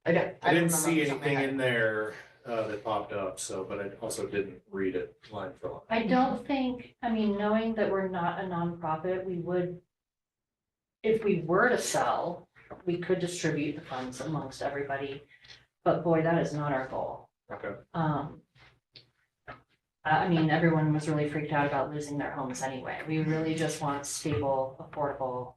I didn't remember see off the top of my anything head. in there that popped up, so, but I also didn't read it line for line. I don't think, knowing that we're not a nonprofit, we would, if we were to sell, we could distribute the funds amongst everybody. But boy, that is not our goal. Okay. Everyone was really freaked out about losing their homes anyway. We really just want stable, affordable,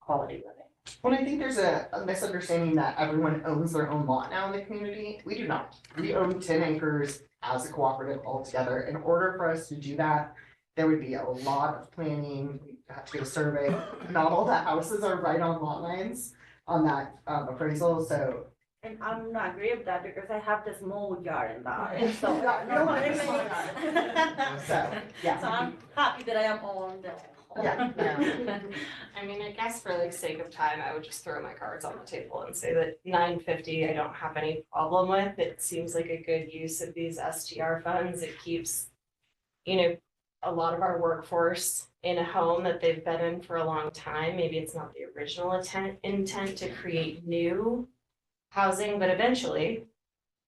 quality living. Well, I think there's a misunderstanding that everyone owns their own lot now in the community. We do not. We own 10 acres as a cooperative altogether. In order for us to do that, there would be a lot of planning. We have to get a survey. Not all the houses are right on lot lines on that appraisal, so. And I'm not agree with that because I have this small yard in the Yeah. house, so. No, no, it's small yard. So, yeah. So I'm happy that I am on the. Yeah. I guess for like sake of time, I would just throw my cards on the table and say that 950, I don't have any problem with. It seems like a good use of these STR funds. It keeps, a lot of our workforce in a home that they've been in for a long time. Maybe it's not the original intent to create new housing, but eventually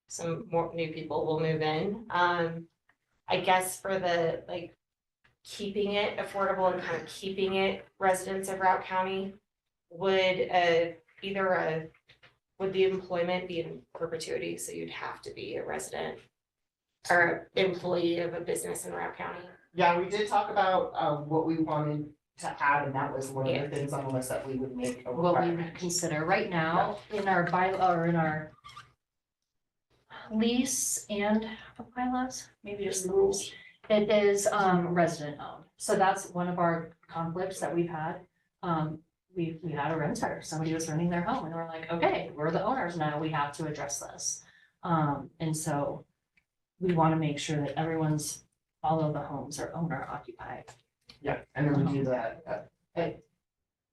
some more new people will move in. I guess for the, like, keeping it affordable and kind of keeping it residents of Routt County, would would the employment be in perpetuity? So you'd have to be a resident or employee of a business in Routt County? Yeah, we did talk about what we wanted to add, and that was one of Yeah. the things on the list that we would make a What we requirement. would consider right now in our bylaw or in our lease and bylaws, maybe just the rules. It is resident owned. So that's one of our conflicts that we've had. We had a renter, somebody was renting their home and we're like, okay, we're the owners now, we have to address this. And so we want to make sure that all of the homes are owner occupied. Yeah, and then we do the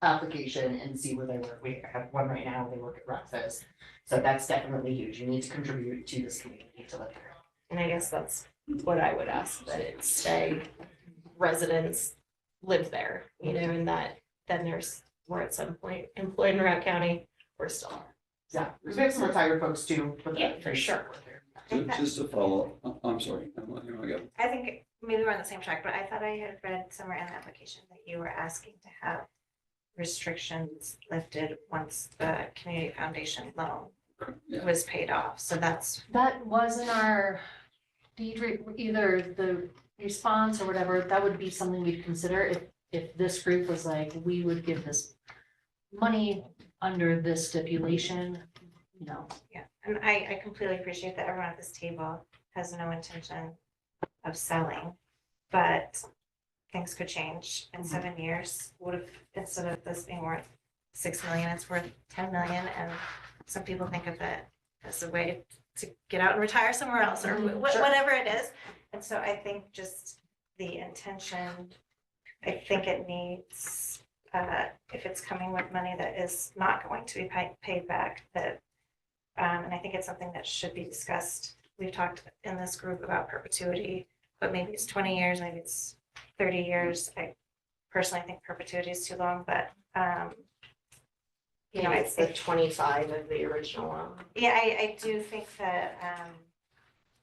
application and see where they work. We have one right now, they work at breakfast. So that's definitely huge. You need to contribute to this community to live here. And I guess that's what I would ask, that it stay residents live there, you know, and that then we're at some point employed in Routt County, we're still are. Yeah, we have some retired folks too. Yeah, for sure. Just to follow up, I'm sorry, Emily, here I go. I think maybe we're on the same track, but I thought I had read somewhere in the application that you were asking to have restrictions lifted once the community foundation loan Yeah. was paid off. So That was in our deed, either the response or whatever, that would be something we'd consider if this group was like, we would give this money under this stipulation, you know. yeah, and I completely appreciate that everyone at this table has no intention of selling, but things could change in 7 years. What if instead of this being worth 6 million, it's worth 10 million, and some people think of it as a way to get out and retire somewhere else or whatever it is. And so I think just the intention, I think it needs, if it's coming with money that is not going to be paid back, that, and I think it's something that should be discussed. We've talked in this group about perpetuity, but maybe it's 20 years, maybe it's 30 years. I personally think perpetuity is too long, but, you know, It's the 25 of the original one. yeah, I do think that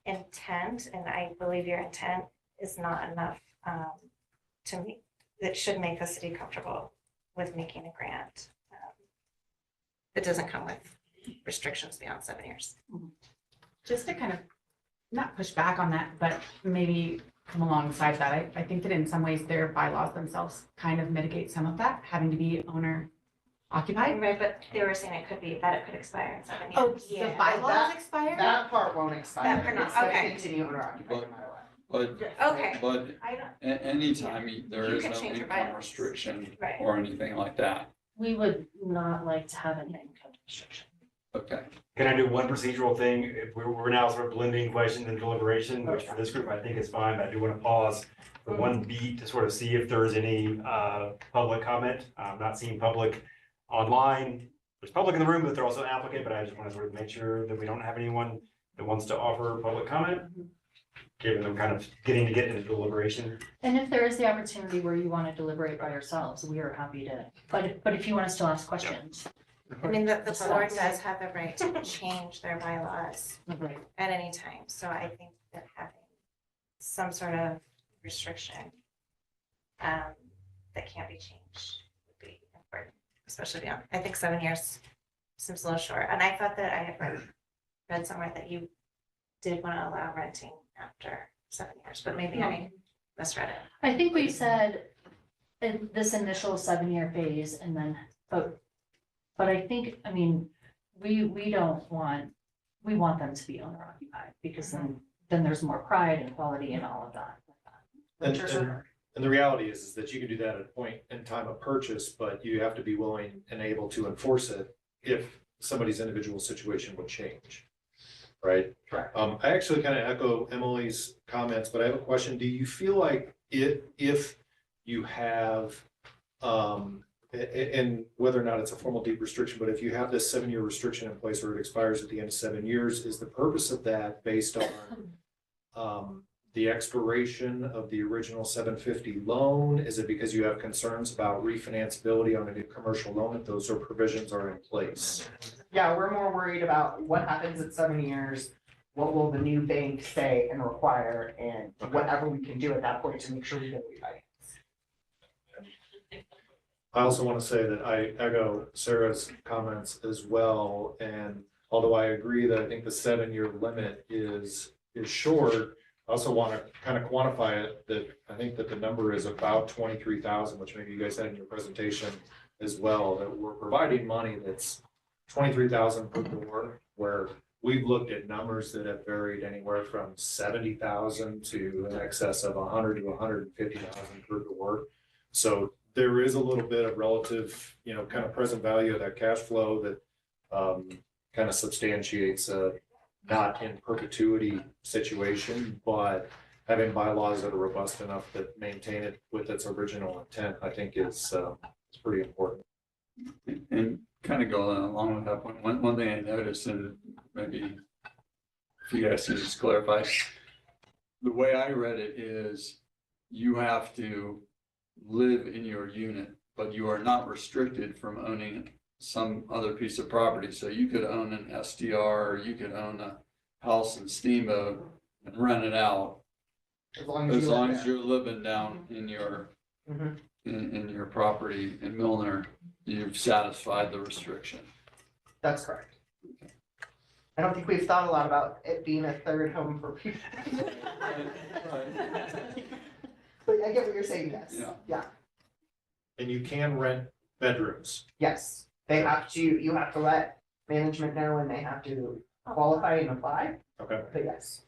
intent, and I believe your intent is not enough to me, that should make the city comfortable with making a grant. It doesn't come with restrictions beyond 7 years. Just to kind of not push back on that, but maybe come alongside that, I think that in some ways their bylaws themselves kind of mitigate some of that, having to be owner occupied. Right, but they were saying it could expire in 7 years. Oh, the Yeah, bylaws that- expire? That part won't expire. That part not- It's gonna okay. continue owner occupied no matter what. But, Okay, but I don't, anytime there You is can no change your income bylaws. restriction right. or anything like that, We would not like to have an income restriction. okay. Can I do one procedural thing? If we're now sort of blending questions and deliberation, which for this group I think is fine, but I do want to pause for one beat to sort of see if there's any public comment. I'm not seeing public online. There's public in the room, but they're also an applicant, but I just want to sort of make sure that we don't have anyone that wants to offer public comment. Given them kind of getting into deliberation. And if there is the opportunity where you want to deliberate by yourselves, we are happy to, but if you want to still ask questions. I mean, the board does have the right to change their bylaws Right. at any time. So I think that having some sort of restriction that can't be changed would be important, especially beyond, I think 7 years seems a little short. And I thought that I had read somewhere that you did want to allow renting after 7 years, but maybe I misread it. I think we said in this initial 7-year phase and then, but I think, I mean, we want them to be owner occupied because then there's more pride and quality and all of that. And the reality is that you can do that at a point in time of purchase, but you have to be willing and able to enforce it if somebody's individual situation would change. Right? Correct. I actually kind of echo Emily's comments, but I have a question. Do you feel like if you have, and whether or not it's a formal deed restriction, but if you have this 7-year restriction in place where it expires at the end of 7 years, is the purpose of that based on the expiration of the original 750 loan? Is it because you have concerns about refinanceability on a new commercial loan, if those provisions are in place? Yeah, we're more worried about what happens at 7 years. What will the new bank say and require, and whatever we can do at that point to make sure we get refinance. I also want to say that I echo Sarah's comments as well, and although I agree that I think the 7-year limit is short, I also want to kind of quantify it, that I think that the number is about 23,000, which maybe you guys had in your presentation as well, that we're providing money that's 23,000 per door, where we've looked at numbers that have varied anywhere from 70,000 to in excess of 100 to 150,000 per door. So there is a little bit of relative, kind of present value of that cash flow that kind of substantiates a not in perpetuity situation, but having bylaws that are robust enough that maintain it with its original intent, I think is pretty important. And kind of going along with that point, one thing I noticed, and maybe if you guys can just clarify, the way I read it is you have to live in your unit, but you are not restricted from owning some other piece of property. So you could own an SDR, or you could own a house in Steamboat and rent it out. As long as you're living down in your in your property in Milner, you've satisfied the restriction. That's correct. I don't think we've thought a lot about it being a third home for people. But I get what you're saying, yes. Yeah, And you can rent bedrooms. yes. They have to, you have to let management know when they have to qualify and apply, Okay. but yes.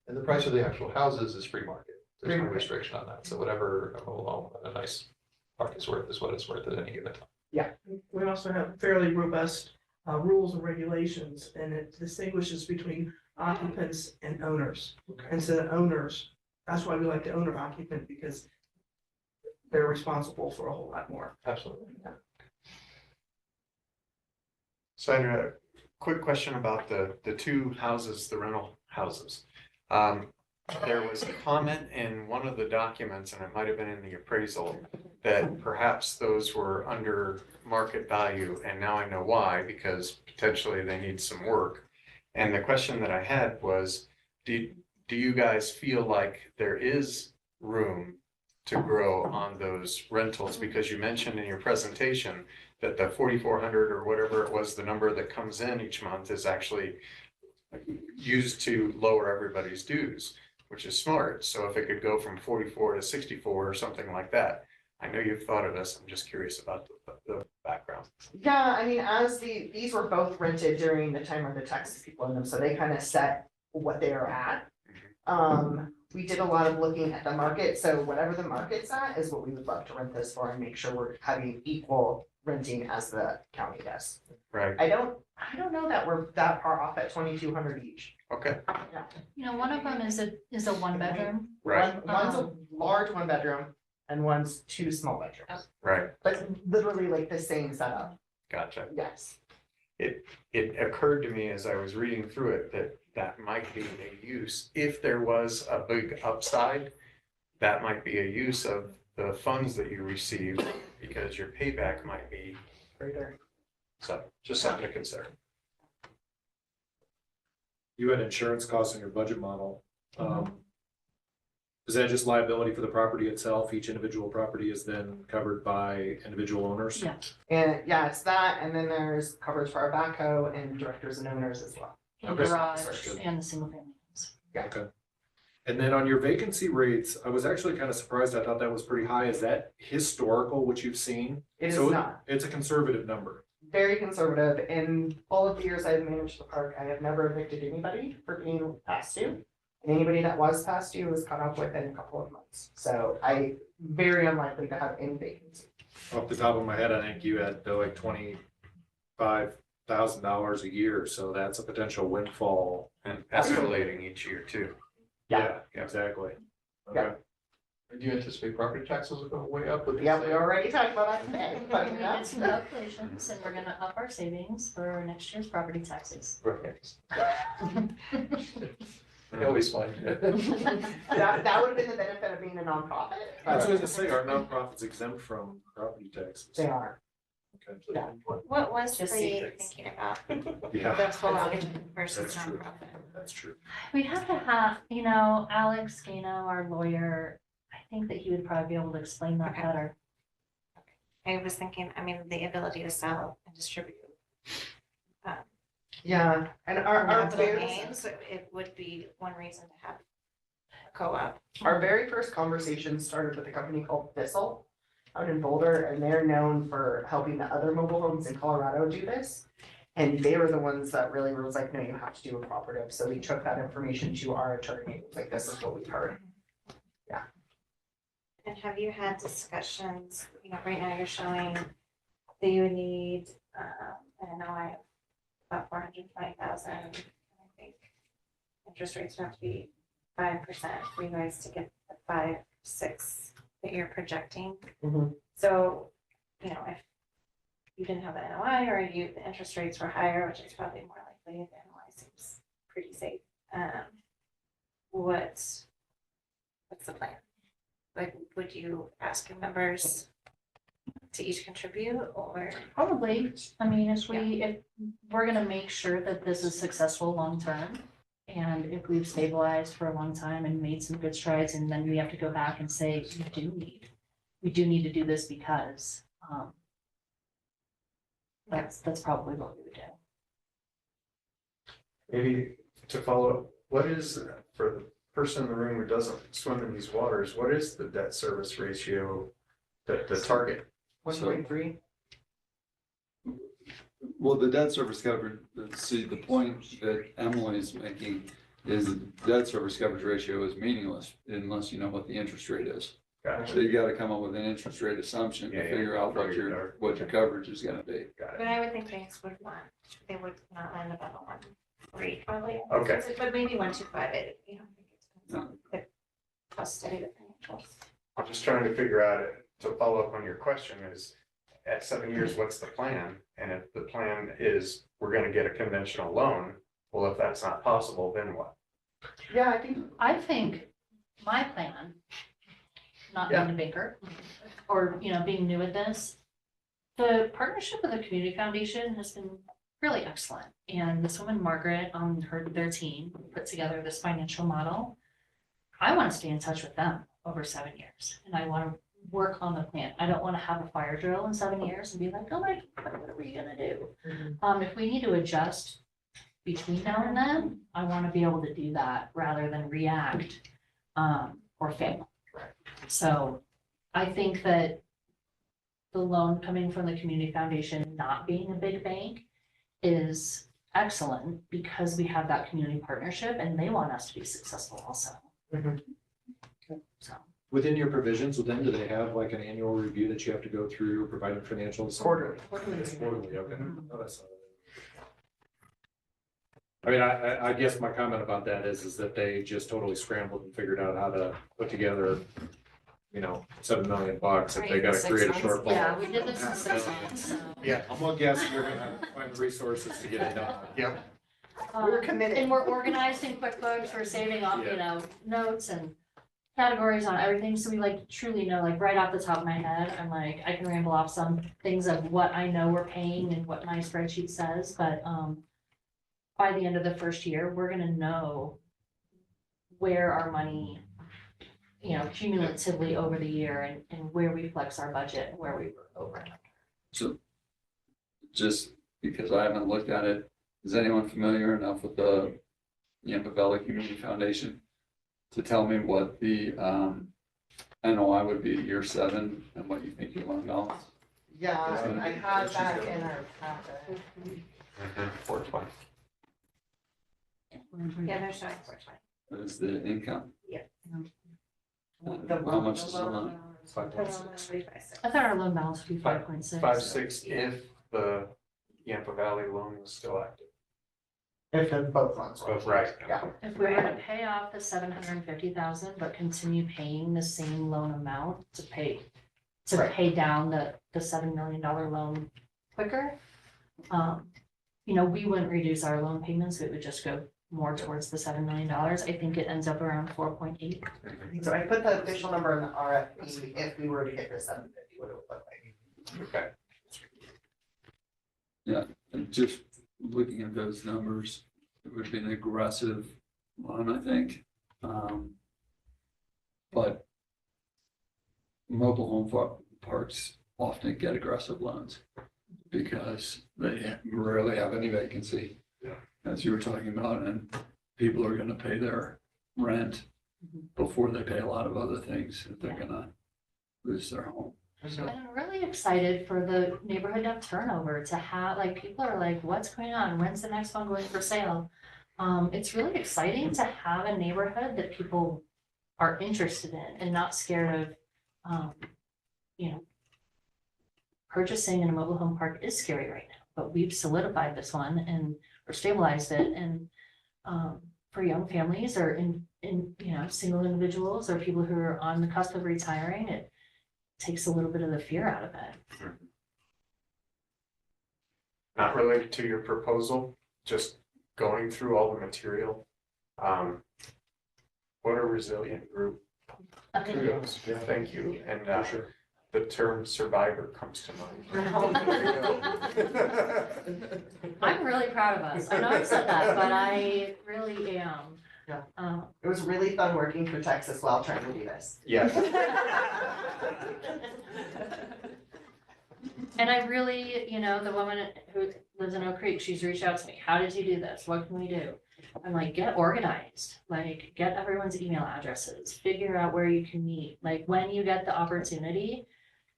And the price of the actual houses is free market. Free There's no market. restriction on that. So whatever a home, a nice park is worth is what it's worth at any given time. We also have fairly robust rules and regulations, and it distinguishes between occupants and owners. And so the owners, that's why we like the owner occupant, because they're responsible for a whole lot more. Absolutely. Sandra, quick question about the two houses, the rental houses. There was a comment in one of the documents, and it might have been in the appraisal, that perhaps those were under market value, and now I know why, because potentially they need some work. And the question that I had was, do you guys feel like there is room to grow on those rentals? Because you mentioned in your presentation that the 4,400 or whatever it was, the number that comes in each month is actually used to lower everybody's dues, which is smart. So if it could go from 44 to 64 or something like that, I know you've thought of this. I'm just curious about the background. Yeah, I mean, as these were both rented during the time of the tax people in them, so they kind of set what they are at. We did a lot of looking at the market, so whatever the market's at is what we would love to rent this for and make sure we're having equal renting as the county does. Right. I don't know that we're that far off at 2,200 each. Okay. One of them is a one bedroom. Right. One's a large 1-bedroom and one's 2 small bedrooms, Right. but literally like the same setup. Gotcha. Yes. It occurred to me as I was reading through it that might be a use, if there was a big upside, that might be a use of the funds that you receive, because your payback might be Greater. so just something to consider. You had insurance costs in your budget model. Is that just liability for the property itself? Each individual property is then covered by individual owners? Yeah. And yeah, it's that, and then there's coverage for our backhoe and directors and owners as well. The Okay. garage and the single family homes. Okay. And then on your vacancy rates, I was actually kind of surprised. I thought that was pretty high. Is that historical, what you've seen? It is So not. It's a conservative number. Very conservative. In all of the years I've managed the park, I have never evicted anybody for being past due. And anybody that was past due was caught up within a couple of months. So very unlikely to have any vacancy. Off the top of my head, I think you had like $25,000 a year. So that's a potential windfall. And escalating each year too. Yeah. Exactly. Yeah. Okay. Do you anticipate property taxes will go way up with? Yeah, we already talked about that today. We did some calculations, and we're gonna up our savings for next year's property taxes. Right. I always find it. That would have been the benefit of being a nonprofit. I was gonna say, are nonprofits exempt from property taxes? They are. Okay. Yeah. What was Just the secrets. thinking about Yeah, the full option versus That's true. nonprofit? that's true. We have to have, Alex Gano, our lawyer, I think that he would probably be able to explain that Okay. better. I was thinking, I mean, the ability to sell and distribute. Yeah, and our Capital very, gains, it would be one reason to have a co-op. our very first conversation started with a company called Thistle out in Boulder, and they're known for helping the other mobile homes in Colorado do this. And they were the ones that really was like, no, you have to do a cooperative. So we took that information to our attorney, like, this is what we've heard. And have you had discussions, right now you're showing that you would need, an NOI of about 420,000. I think interest rates would have to be 5% for you guys to get the 5.6 that you're projecting. Mhm. So, if you didn't have the NOI or the interest rates were higher, which is probably more likely, the NOI seems pretty safe. What's the plan? Like, would you ask your members to each contribute, or? Probably, I mean, if we're gonna make sure that this is successful long-term, and if we've stabilized for a long time and made some good strides, and then we have to go back and say, we do need to do this because, that's probably what we would do. Maybe to follow up, what is, for the person in the room who doesn't swim in these waters, what is the debt service ratio, the target? 1.3. Well, the debt service coverage, see, the point that Emily's making is the debt service coverage ratio is meaningless unless you know what the interest rate is. Gotcha. So you gotta come up with an interest rate assumption to Yeah, yeah. figure out what your coverage is gonna be. Got it. But I would think banks would want, they would not lend about a 1.3 probably. Okay. But maybe 1.25, it, it depends No. on the cost study of financials. I'm just trying to figure out, to follow up on your question is, at 7 years, what's the plan? And if the plan is, we're gonna get a conventional loan, well, if that's not possible, then what? Yeah, I think my plan, not being a banker, or, being new at this, the partnership with the community foundation has been really excellent. And this woman, Margaret, on their team, put together this financial model. I want to stay in touch with them over 7 years, and I want to work on the plan. I don't want to have a fire drill in 7 years and be like, oh my, God, what are we gonna do? If we need to adjust between now and then, I want to be able to do that rather than react, or fail. So I think that the loan coming from the community foundation, not being a big bank, is excellent because we have that community partnership and they want us to be successful also. Mhm. So. Within your provisions, then do they have like an annual review that you have to go through, providing financials? Quarterly. It's quarterly, okay. Oh, that's not- I mean, I guess my comment about that is that they just totally scrambled and figured out how to put together, $7 million if they gotta create a shortfall. Yeah, we did this in 6 months, so. Yeah, I'm gonna guess you're gonna find the resources to get it done. Yep. We're committed. And we're organized in QuickBooks, we're saving off, notes and categories on everything, so we truly know, right off the top of my head, I'm like, I can ramble off some things of what I know we're paying and what my spreadsheet says, but, by the end of the first year, we're gonna know where our money, cumulatively over the year and where we flex our budget and where we were over. So just because I haven't looked at it, is anyone familiar enough with the Yampa Valley Community Foundation to tell me what the NOI would be at year 7 and what you think your loan balance? Yeah, I had that in our packet. 420. Yeah, they're showing 420. What is the income? Yeah. How much is the loan? 5.6. I thought our loan balance would be 5.6. 5.6 if the Yampa Valley loan was still active. If then both funds. were. Both, right. Yeah. If we were to pay off the 750,000, but continue paying the same loan amount to pay down the $7 million loan quicker, we wouldn't reduce our loan payments, it would just go more towards the $7 million. I think it ends up around 4.8. So I put the official number in the RFP, if we were to hit the 750, what it would look like. Okay. Yeah, and just looking at those numbers, it would be an aggressive one, I think. But mobile home parks often get aggressive loans because they rarely have any vacancy. Yeah. As you were talking about, and people are gonna pay their rent before they pay a lot of other things if they're gonna lose their home. And I'm really excited for the neighborhood to have turnover, to have, like, people are like, what's going on? When's the next one going for sale? It's really exciting to have a neighborhood that people are interested in and not scared of, you know, purchasing in a mobile home park is scary right now, but we've solidified this one and or stabilized it. And for young families or in you know, single individuals or people who are on the cusp of retiring, it takes a little bit of the fear out of it. Not related to your proposal, just going through all the material. What a resilient group. Kudos, thank you. And the term survivor comes to mind. I'm really proud of us. I know I've said that, but I really am. Yeah. It was really fun working through Texas while trying to do this. Yeah. And I really, you know, the woman who lives in Oak Creek, she's reached out to me. How did you do this? What can we do? I'm like, get organized, like get everyone's email addresses, figure out where you can meet. Like when you get the opportunity,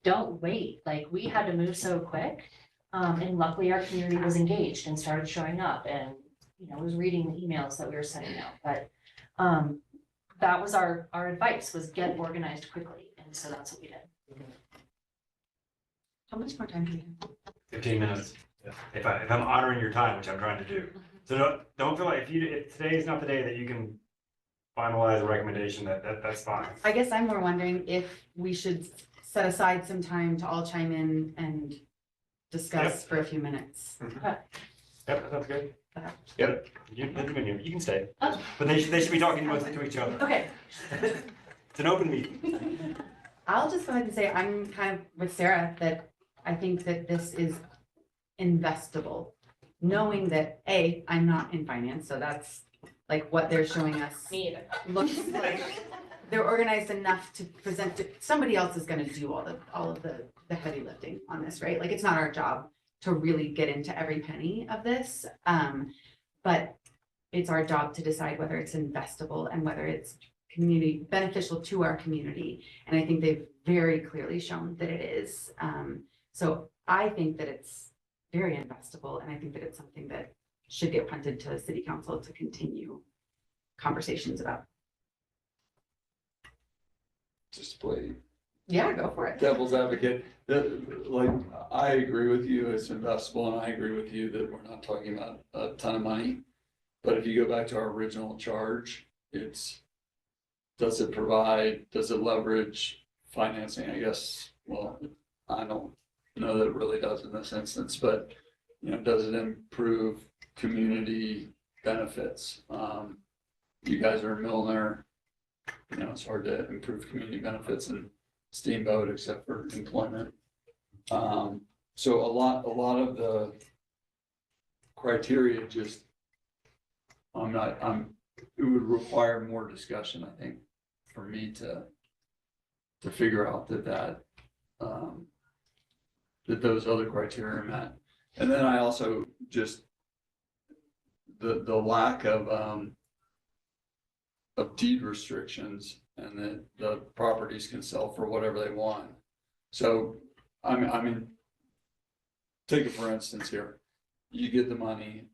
don't wait. Like we had to move so quick. And luckily our community was engaged and started showing up and, you know, was reading the emails that we were sending out. But that was our advice, was get organized quickly. And so that's what we did. How much more time do we have? 15 minutes. If I'm honoring your time, which I'm trying to do. So don't feel like if today is not the day that you can finalize a recommendation, that's fine. I guess I'm more wondering if we should set aside some time to all chime in and discuss for a few minutes. Yep, that sounds good. Yep. You can stay, but they should be talking mostly to each other. Okay. It's an open meeting. I'll just go ahead and say I'm kind of with Sarah that I think that this is investable, knowing that I'm not in finance, so that's like what they're showing us. Me either. Looks like they're organized enough to present to, somebody else is gonna do all of the heavy lifting on this, right? Like it's not our job to really get into every penny of this. But it's our job to decide whether it's investable and whether it's community beneficial to our community. And I think they've very clearly shown that it is. So I think that it's very investable, and I think that it's something that should get punted to city council to continue conversations about. Just play Yeah, go for it. devil's advocate. Like, I agree with you, it's investable, and I agree with you that we're not talking about a ton of money. But if you go back to our original charge, does it leverage financing? I guess, well, I don't know that it really does in this instance, but, you know, does it improve community benefits? You guys are in Milner, you know, it's hard to improve community benefits in Steamboat except for employment. So a lot of the criteria just, it would require more discussion, I think, for me to figure out that those other criteria are met. And then I also just, the lack of deed restrictions and that the properties can sell for whatever they want. So, I mean, take it for instance here, you get the money,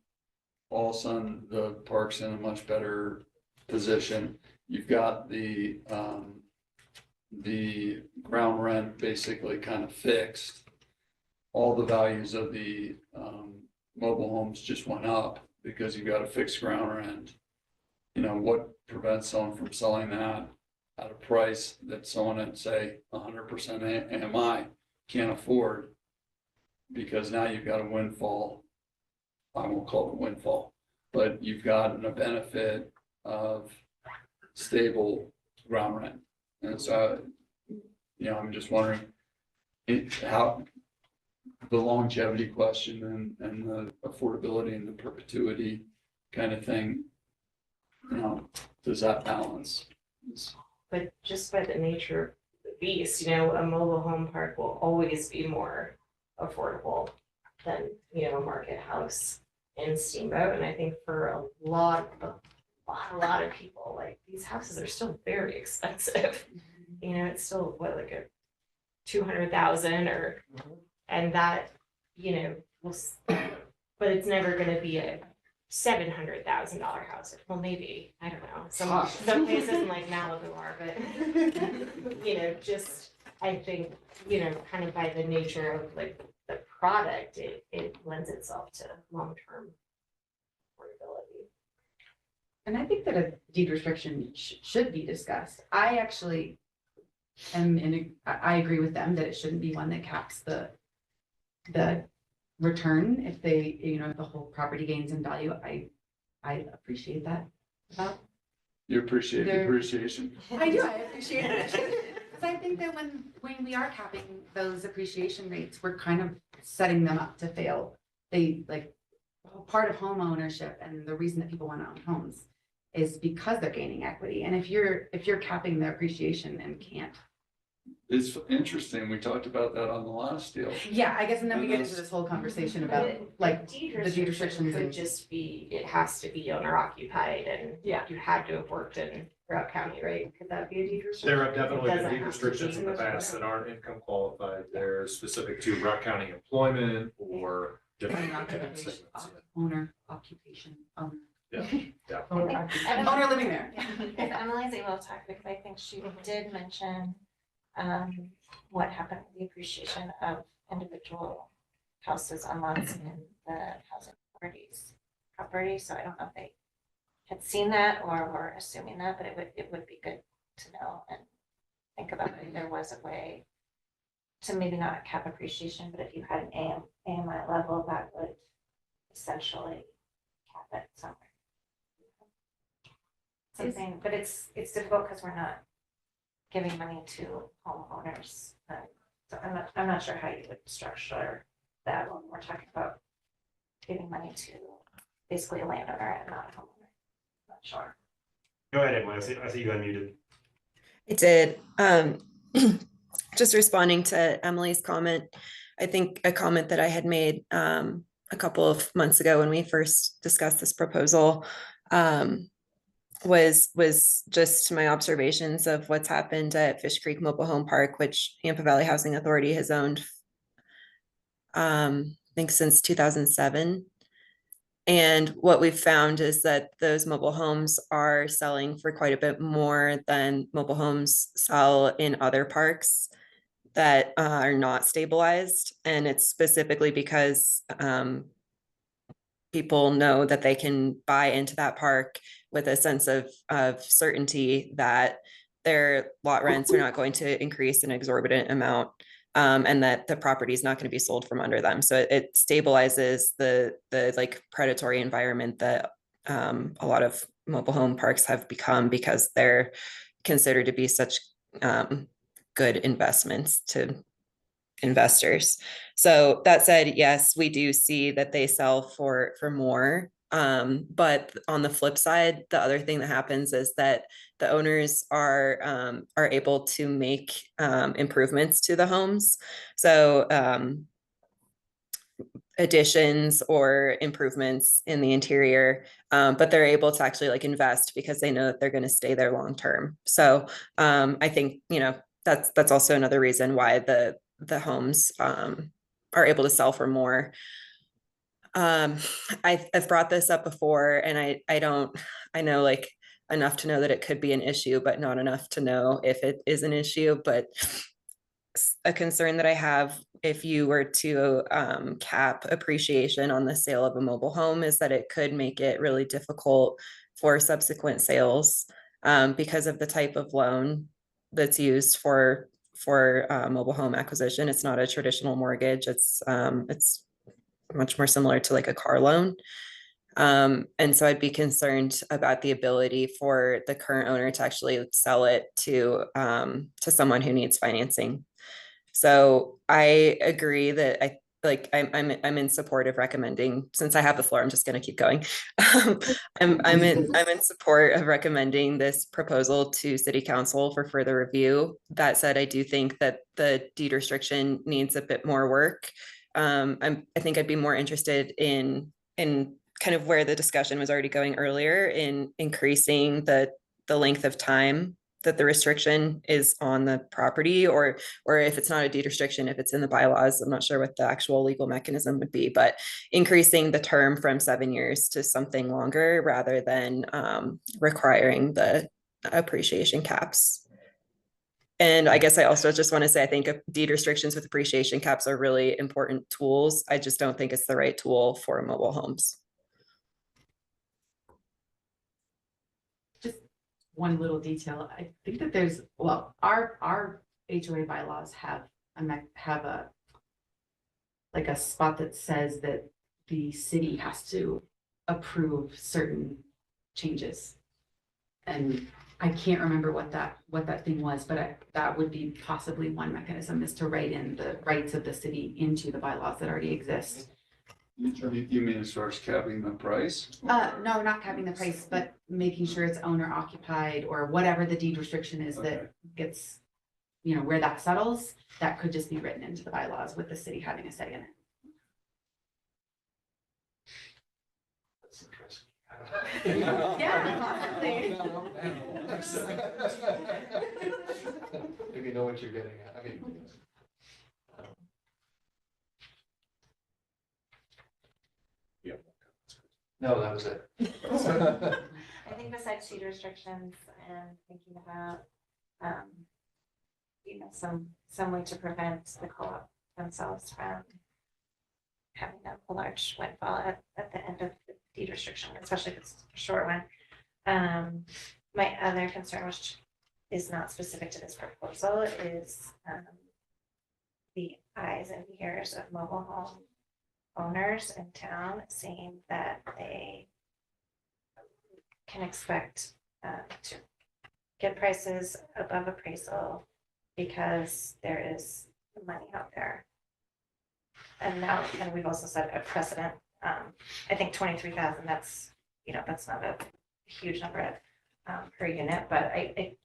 all of a sudden the park's in a much better position. You've got the ground rent basically kind of fixed. All the values of the mobile homes just went up because you've got a fixed ground rent. You know, what prevents someone from selling that at a price that someone at, say, 100% AMI can't afford? Because now you've got a windfall. I won't call it a windfall, but you've gotten a benefit of stable ground rent. And so, I'm just wondering how the longevity question and the affordability and the perpetuity kind of thing, does that balance? But just by the nature of the beast, a mobile home park will always be more affordable than, a market house in Steamboat. And I think for a lot of people, like, these houses are still very expensive. It's still like a 200,000 and that, but it's never gonna be a $700,000 house. Well, maybe, I don't know. Some places in like Malibu are, but just, I think, kind of by the nature of like the product, it lends itself to long-term affordability. And I think that a deed restriction should be discussed. I actually I agree with them that it shouldn't be one that caps the return if they, if the whole property gains in value. I appreciate that about. You appreciate the appreciation? I do, I appreciate it. Because I think that when we are capping those appreciation rates, we're kind of setting them up to fail. They like part of home ownership and the reason that people want to own homes is because they're gaining equity. And if you're capping the appreciation and can't. It's interesting. We talked about that on the last deal. Yeah, I guess, and then we get into this whole conversation about like the deed restrictions could and just be, it has to be owner occupied and you had to have worked in Route County, right? Could that be a deed restriction? There have definitely It been doesn't deed have to restrictions be. in the past that aren't income qualified. They're specific to Rock County employment or different. owner occupation. Yeah, yeah. Owner living there. If Emily's able to talk, because I think she did mention what happened with the appreciation of individual houses on lots in the housing authorities property. So I don't know if they had seen that or were assuming that, but it would be good to know and think about if there was a way to maybe not cap appreciation, but if you had an AMI level, that would essentially cap it somewhere. Something, but it's difficult because we're not giving money to homeowners. So I'm not sure how you would structure that when we're talking about giving money to basically a landowner and not a homeowner. I'm not sure. Go ahead, Emily. I see you unmuted. I did. Just responding to Emily's comment, I think a comment that I had made a couple of months ago when we first discussed this proposal was just my observations of what's happened at Fish Creek Mobile Home Park, which Yampa Valley Housing Authority has owned, I think since 2007. And what we've found is that those mobile homes are selling for quite a bit more than mobile homes sell in other parks that are not stabilized. And it's specifically because people know that they can buy into that park with a sense of certainty that their lot rents are not going to increase an exorbitant amount, and that the property is not going to be sold from under them. So it stabilizes the like predatory environment that a lot of mobile home parks have become because they're considered to be such good investments to investors. So that said, yes, we do see that they sell for more. But on the flip side, the other thing that happens is that the owners are able to make improvements to the homes. So additions or improvements in the interior, but they're able to actually like invest because they know that they're going to stay there long term. So I think, that's also another reason why the homes are able to sell for more. I've brought this up before, and I know like enough to know that it could be an issue, but not enough to know if it is an issue. But a concern that I have if you were to cap appreciation on the sale of a mobile home is that it could make it really difficult for subsequent sales because of the type of loan that's used for mobile home acquisition. It's not a traditional mortgage. It's much more similar to like a car loan. And so I'd be concerned about the ability for the current owner to actually sell it to someone who needs financing. So I agree that I'm in support of recommending, since I have the floor, I'm just gonna keep going. I'm in support of recommending this proposal to city council for further review. That said, I do think that the deed restriction needs a bit more work. I think I'd be more interested in kind of where the discussion was already going earlier, in increasing the length of time that the restriction is on the property, or if it's not a deed restriction, if it's in the bylaws. I'm not sure what the actual legal mechanism would be, but increasing the term from 7 years to something longer, rather than requiring the appreciation caps. And I guess I also just want to say, I think deed restrictions with appreciation caps are really important tools. I just don't think it's the right tool for mobile homes. One little detail, I think that there's, well, our HOA bylaws have a like a spot that says that the city has to approve certain changes. And I can't remember what that thing was, but that would be possibly one mechanism, is to write in the rights of the city into the bylaws that already exist. You mean as far as capping the price? No, not capping the price, but making sure it's owner occupied, or whatever the deed restriction is that gets, where that settles, that could just be written into the bylaws with the city having a say in it. That's interesting. Yeah, If you know what you're getting at, I mean. Yeah. No, that was it. I think besides deed restrictions and thinking about, some way to prevent the co-op themselves from having a large windfall at the end of the deed restriction, especially if it's a short one. My other concern, which is not specific to this proposal, is the eyes and ears of mobile home owners in town, saying that they can expect to get prices above appraisal because there is money out there. And now, and we've also set a precedent, I think 23,000, that's not a huge number per unit, but I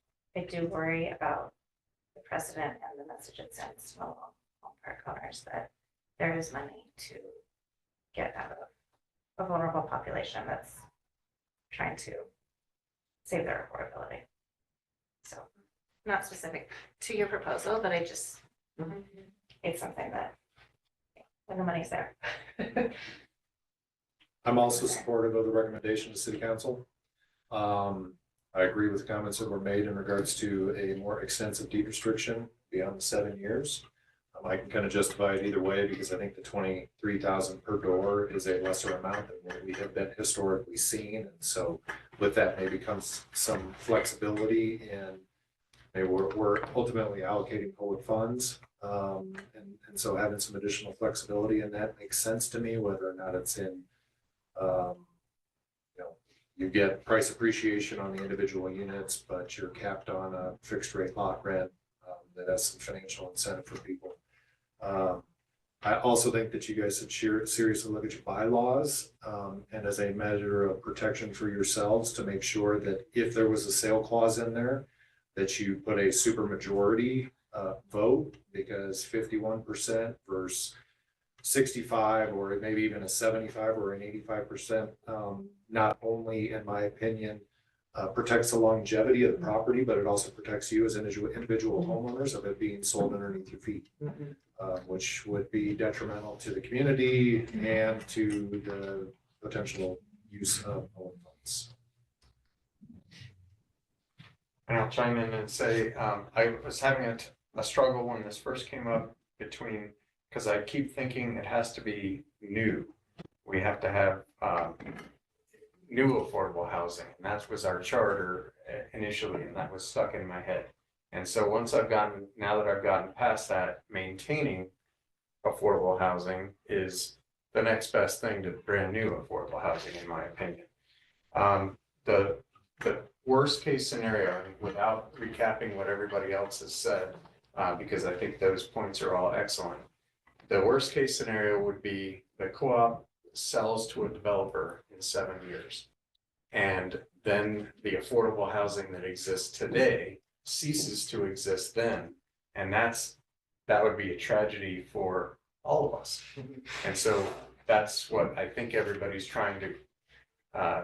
do worry about the precedent and the message it sends to mobile home park owners that there is money to get out of a vulnerable population that's trying to save their affordability. So, not specific to your proposal, but it's something that, when the money's there. I'm also supportive of the recommendation to city council. I agree with comments that were made in regards to a more extensive deed restriction beyond the 7 years. I can kind of justify it either way, because I think the 23,000 per door is a lesser amount than what we have been historically seen. And so with that maybe comes some flexibility, and maybe we're ultimately allocating public funds. And so having some additional flexibility in that makes sense to me, whether or not it's in, you get price appreciation on the individual units, but you're capped on a fixed rate lot rent that has some financial incentive for people. I also think that you guys should seriously look at your bylaws, and as a measure of protection for yourselves, to make sure that if there was a sale clause in there, that you put a super majority vote, because 51% versus 65, or maybe even a 75 or an 85%, not only, in my opinion, protects the longevity of the property, but it also protects you as individual homeowners of it being sold underneath your feet, which would be detrimental to the community and to the potential use of home funds. And I'll chime in and say, I was having a struggle when this first came up between, because I keep thinking it has to be new. We have to have new affordable housing, and that was our charter initially, and that was stuck in my head. And so now that I've gotten past that, maintaining affordable housing is the next best thing to brand new affordable housing, in my opinion. The worst case scenario, without recapping what everybody else has said, because I think those points are all excellent. The worst case scenario would be the co-op sells to a developer in 7 years. And then the affordable housing that exists today ceases to exist then. And that would be a tragedy for all of us. And so that's what I think everybody's trying to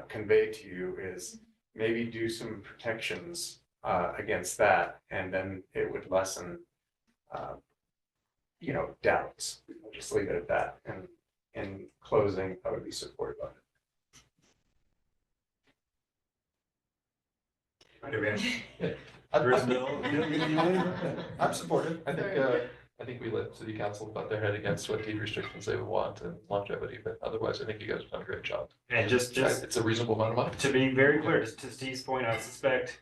convey to you is maybe do some protections against that, and then it would lessen doubts. I'll just leave it at that. And in closing, I would be supportive of I'm supportive. I think we let city council butt their head against what deed restrictions they would want and longevity, but otherwise I think you guys have done a great job. And just It's a reasonable amount of money. to be very clear, to Steve's point, I suspect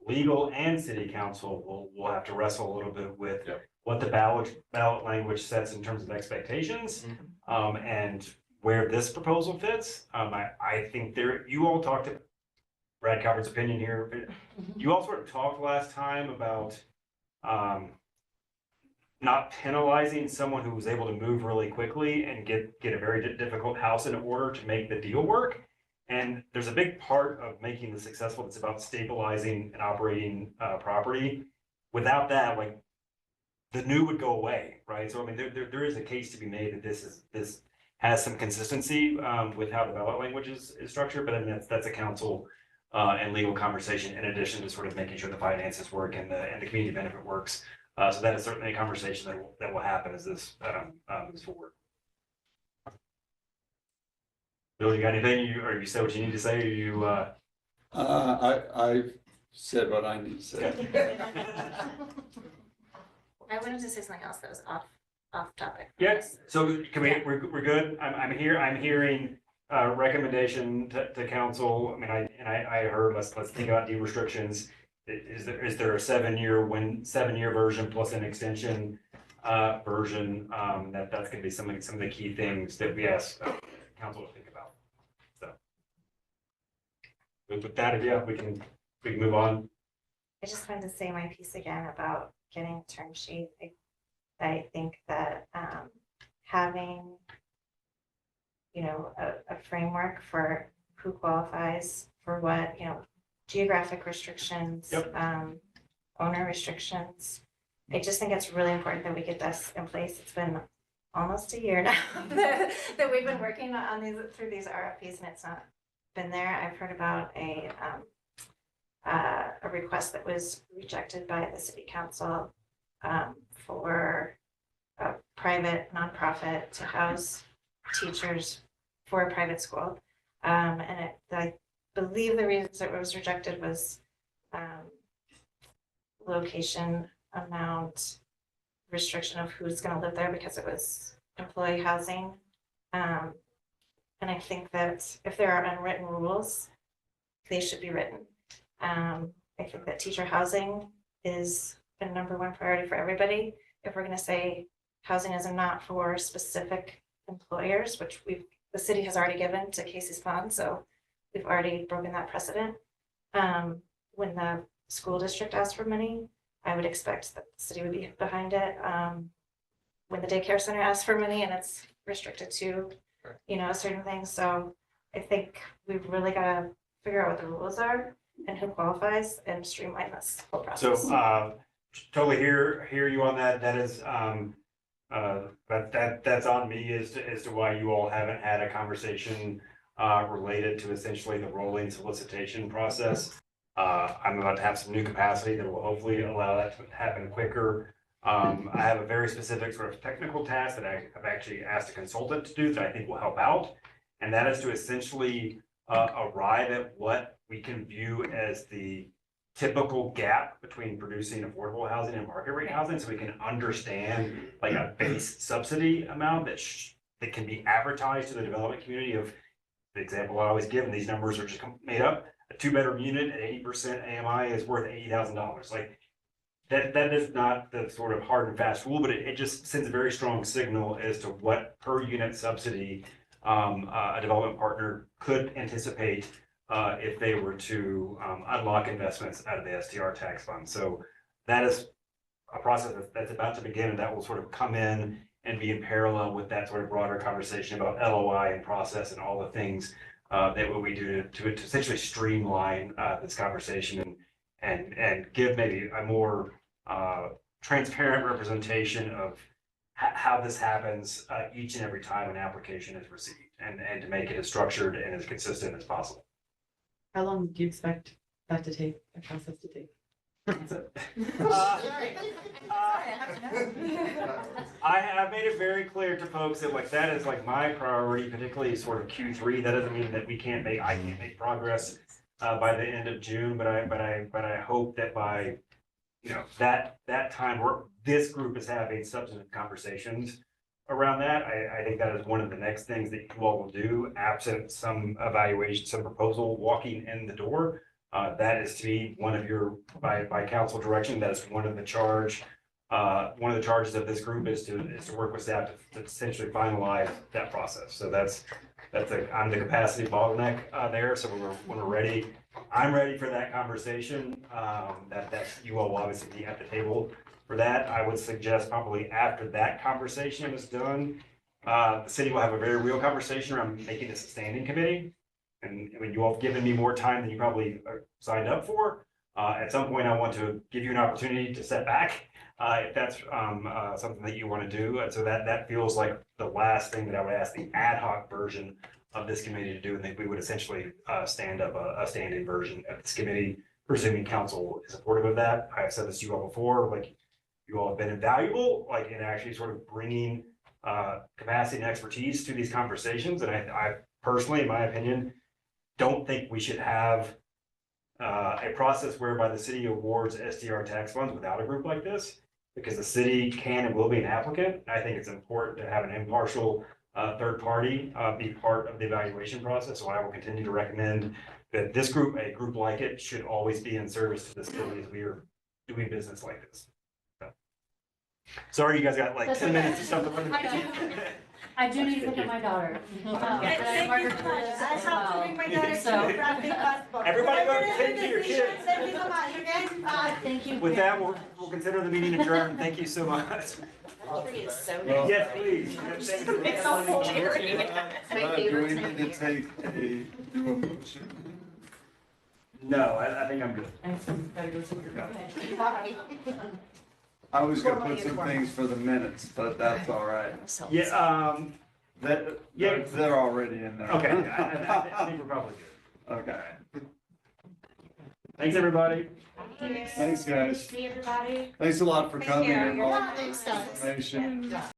legal and city council will have to wrestle a little bit with Yep. what the ballot language sets in terms of expectations, and where this proposal fits. I think you all talked to Brad Calvert's opinion here, but you all sort of talked last time about not penalizing someone who was able to move really quickly and get a very difficult house in order to make the deal work. And there's a big part of making this successful that's about stabilizing and operating property. Without that, like, the new would go away, right? So I mean, there is a case to be made that this has some consistency with how the ballot language is structured, but I mean that's a council and legal conversation in addition to sort of making sure the finances work and the community benefit works. So that is certainly a conversation that will happen as this moves forward. Bill, you got anything? You said what you need to say? Or you? I've said what I need to say. I wanted to say something else that was off topic. Yes. So can we're good. I'm hearing recommendation to council. I mean, I heard let's think about deed restrictions. Is there a 7-year version plus an extension version that's going to be some of the key things that we ask council to think about. So with that, yeah, we can move on. I just wanted to say my piece again about getting a term sheet. I think that having, a framework for who qualifies for what, geographic restrictions, Yep. owner restrictions. I just think it's really important that we get this in place. It's been almost a year now that we've been working on through these RFPs, and it's not been there. I've heard about a request that was rejected by the city council for a private nonprofit to house teachers for a private school. I believe the reasons it was rejected was location, amount, restriction of who's going to live there because it was employee housing. And I think that if there are unwritten rules, they should be written. I think that teacher housing is the #1 priority for everybody. If we're going to say housing is not for specific employers, which the city has already given to Casey's Pond, so we've already broken that precedent. When the school district asks for money, I would expect that the city would be behind it. When the daycare center asks for money and it's restricted to, a certain thing. So I think we've really got to figure out what the rules are and who qualifies and streamline this whole process. So totally hear you on that. That is but that's on me as to why you all haven't had a conversation related to essentially the rolling solicitation process. I'm about to have some new capacity that will hopefully allow that to happen quicker. I have a very specific sort of technical task that I've actually asked a consultant to do that I think will help out. And that is to essentially arrive at what we can view as the typical gap between producing affordable housing and market rate housing, so we can understand like a base subsidy amount that can be advertised to the development community. Of the example I always give, and these numbers are just made up, a 2-bedroom unit at 80% AMI is worth $80,000. Like, that is not the sort of hard and fast rule, but it just sends a very strong signal as to what per unit subsidy a development partner could anticipate if they were to unlock investments out of the STR tax fund. So that is a process that's about to begin, and that will sort of come in and be in parallel with that sort of broader conversation about LOI and process and all the things that we do to essentially streamline this conversation and give maybe a more transparent representation of how this happens each and every time an application is received, and to make it as structured and as consistent as possible. How long do you expect that to take, the process to take? I have made it very clear to folks that like that is like my priority, particularly sort of Q3. That doesn't mean that I can't make progress by the end of June, but I hope that by, you know, that time where this group is having substantive conversations around that, I think that is one of the next things that you all will do, absent some evaluation, some proposal walking in the door. That is to be one of your, by council direction, that is one of the charges of this group is to work with staff to essentially finalize that process. So I'm the capacity bottleneck there. So when we're ready, I'm ready for that conversation. That you all will obviously be at the table for that. I would suggest probably after that conversation is done, the city will have a very real conversation around making this a standing committee. And I mean, you all have given me more time than you probably signed up for. At some point, I want to give you an opportunity to step back if that's something that you want to do. And so that feels like the last thing that I would ask the ad hoc version of this committee to do. And then we would essentially stand up a standing version of this committee, presuming council is supportive of that. I've said this to you all before, like you all have been invaluable, like in actually sort of bringing capacity and expertise to these conversations. And I personally, in my opinion, don't think we should have a process whereby the city awards SDR tax funds without a group like this, because the city can and will be an applicant. I think it's important to have an impartial third party be part of the evaluation process. So I will continue to recommend that this group, a group like it, should always be in service to the city as we are doing business like this. So, sorry, you guys got like That's 10 okay. minutes or something. I do need to pick up my daughter. Thank you so much. I have to bring my daughter to traffic passport. Everybody go tend to your kids. Thank you so much, okay? Bye. Thank you. With that, we'll consider the meeting adjourned. Thank you so much. Yes, please. It's so scary. Do we need to take do a motion? No, I think I'm good. Gotta go see your I was gonna put some things for the minutes, but that's all right. Yeah, They're already in there. okay, I think we're probably good. Okay. Thanks, everybody. Thanks, guys. See everybody. Thanks a lot for coming Thank you. and all the Thanks, guys. information.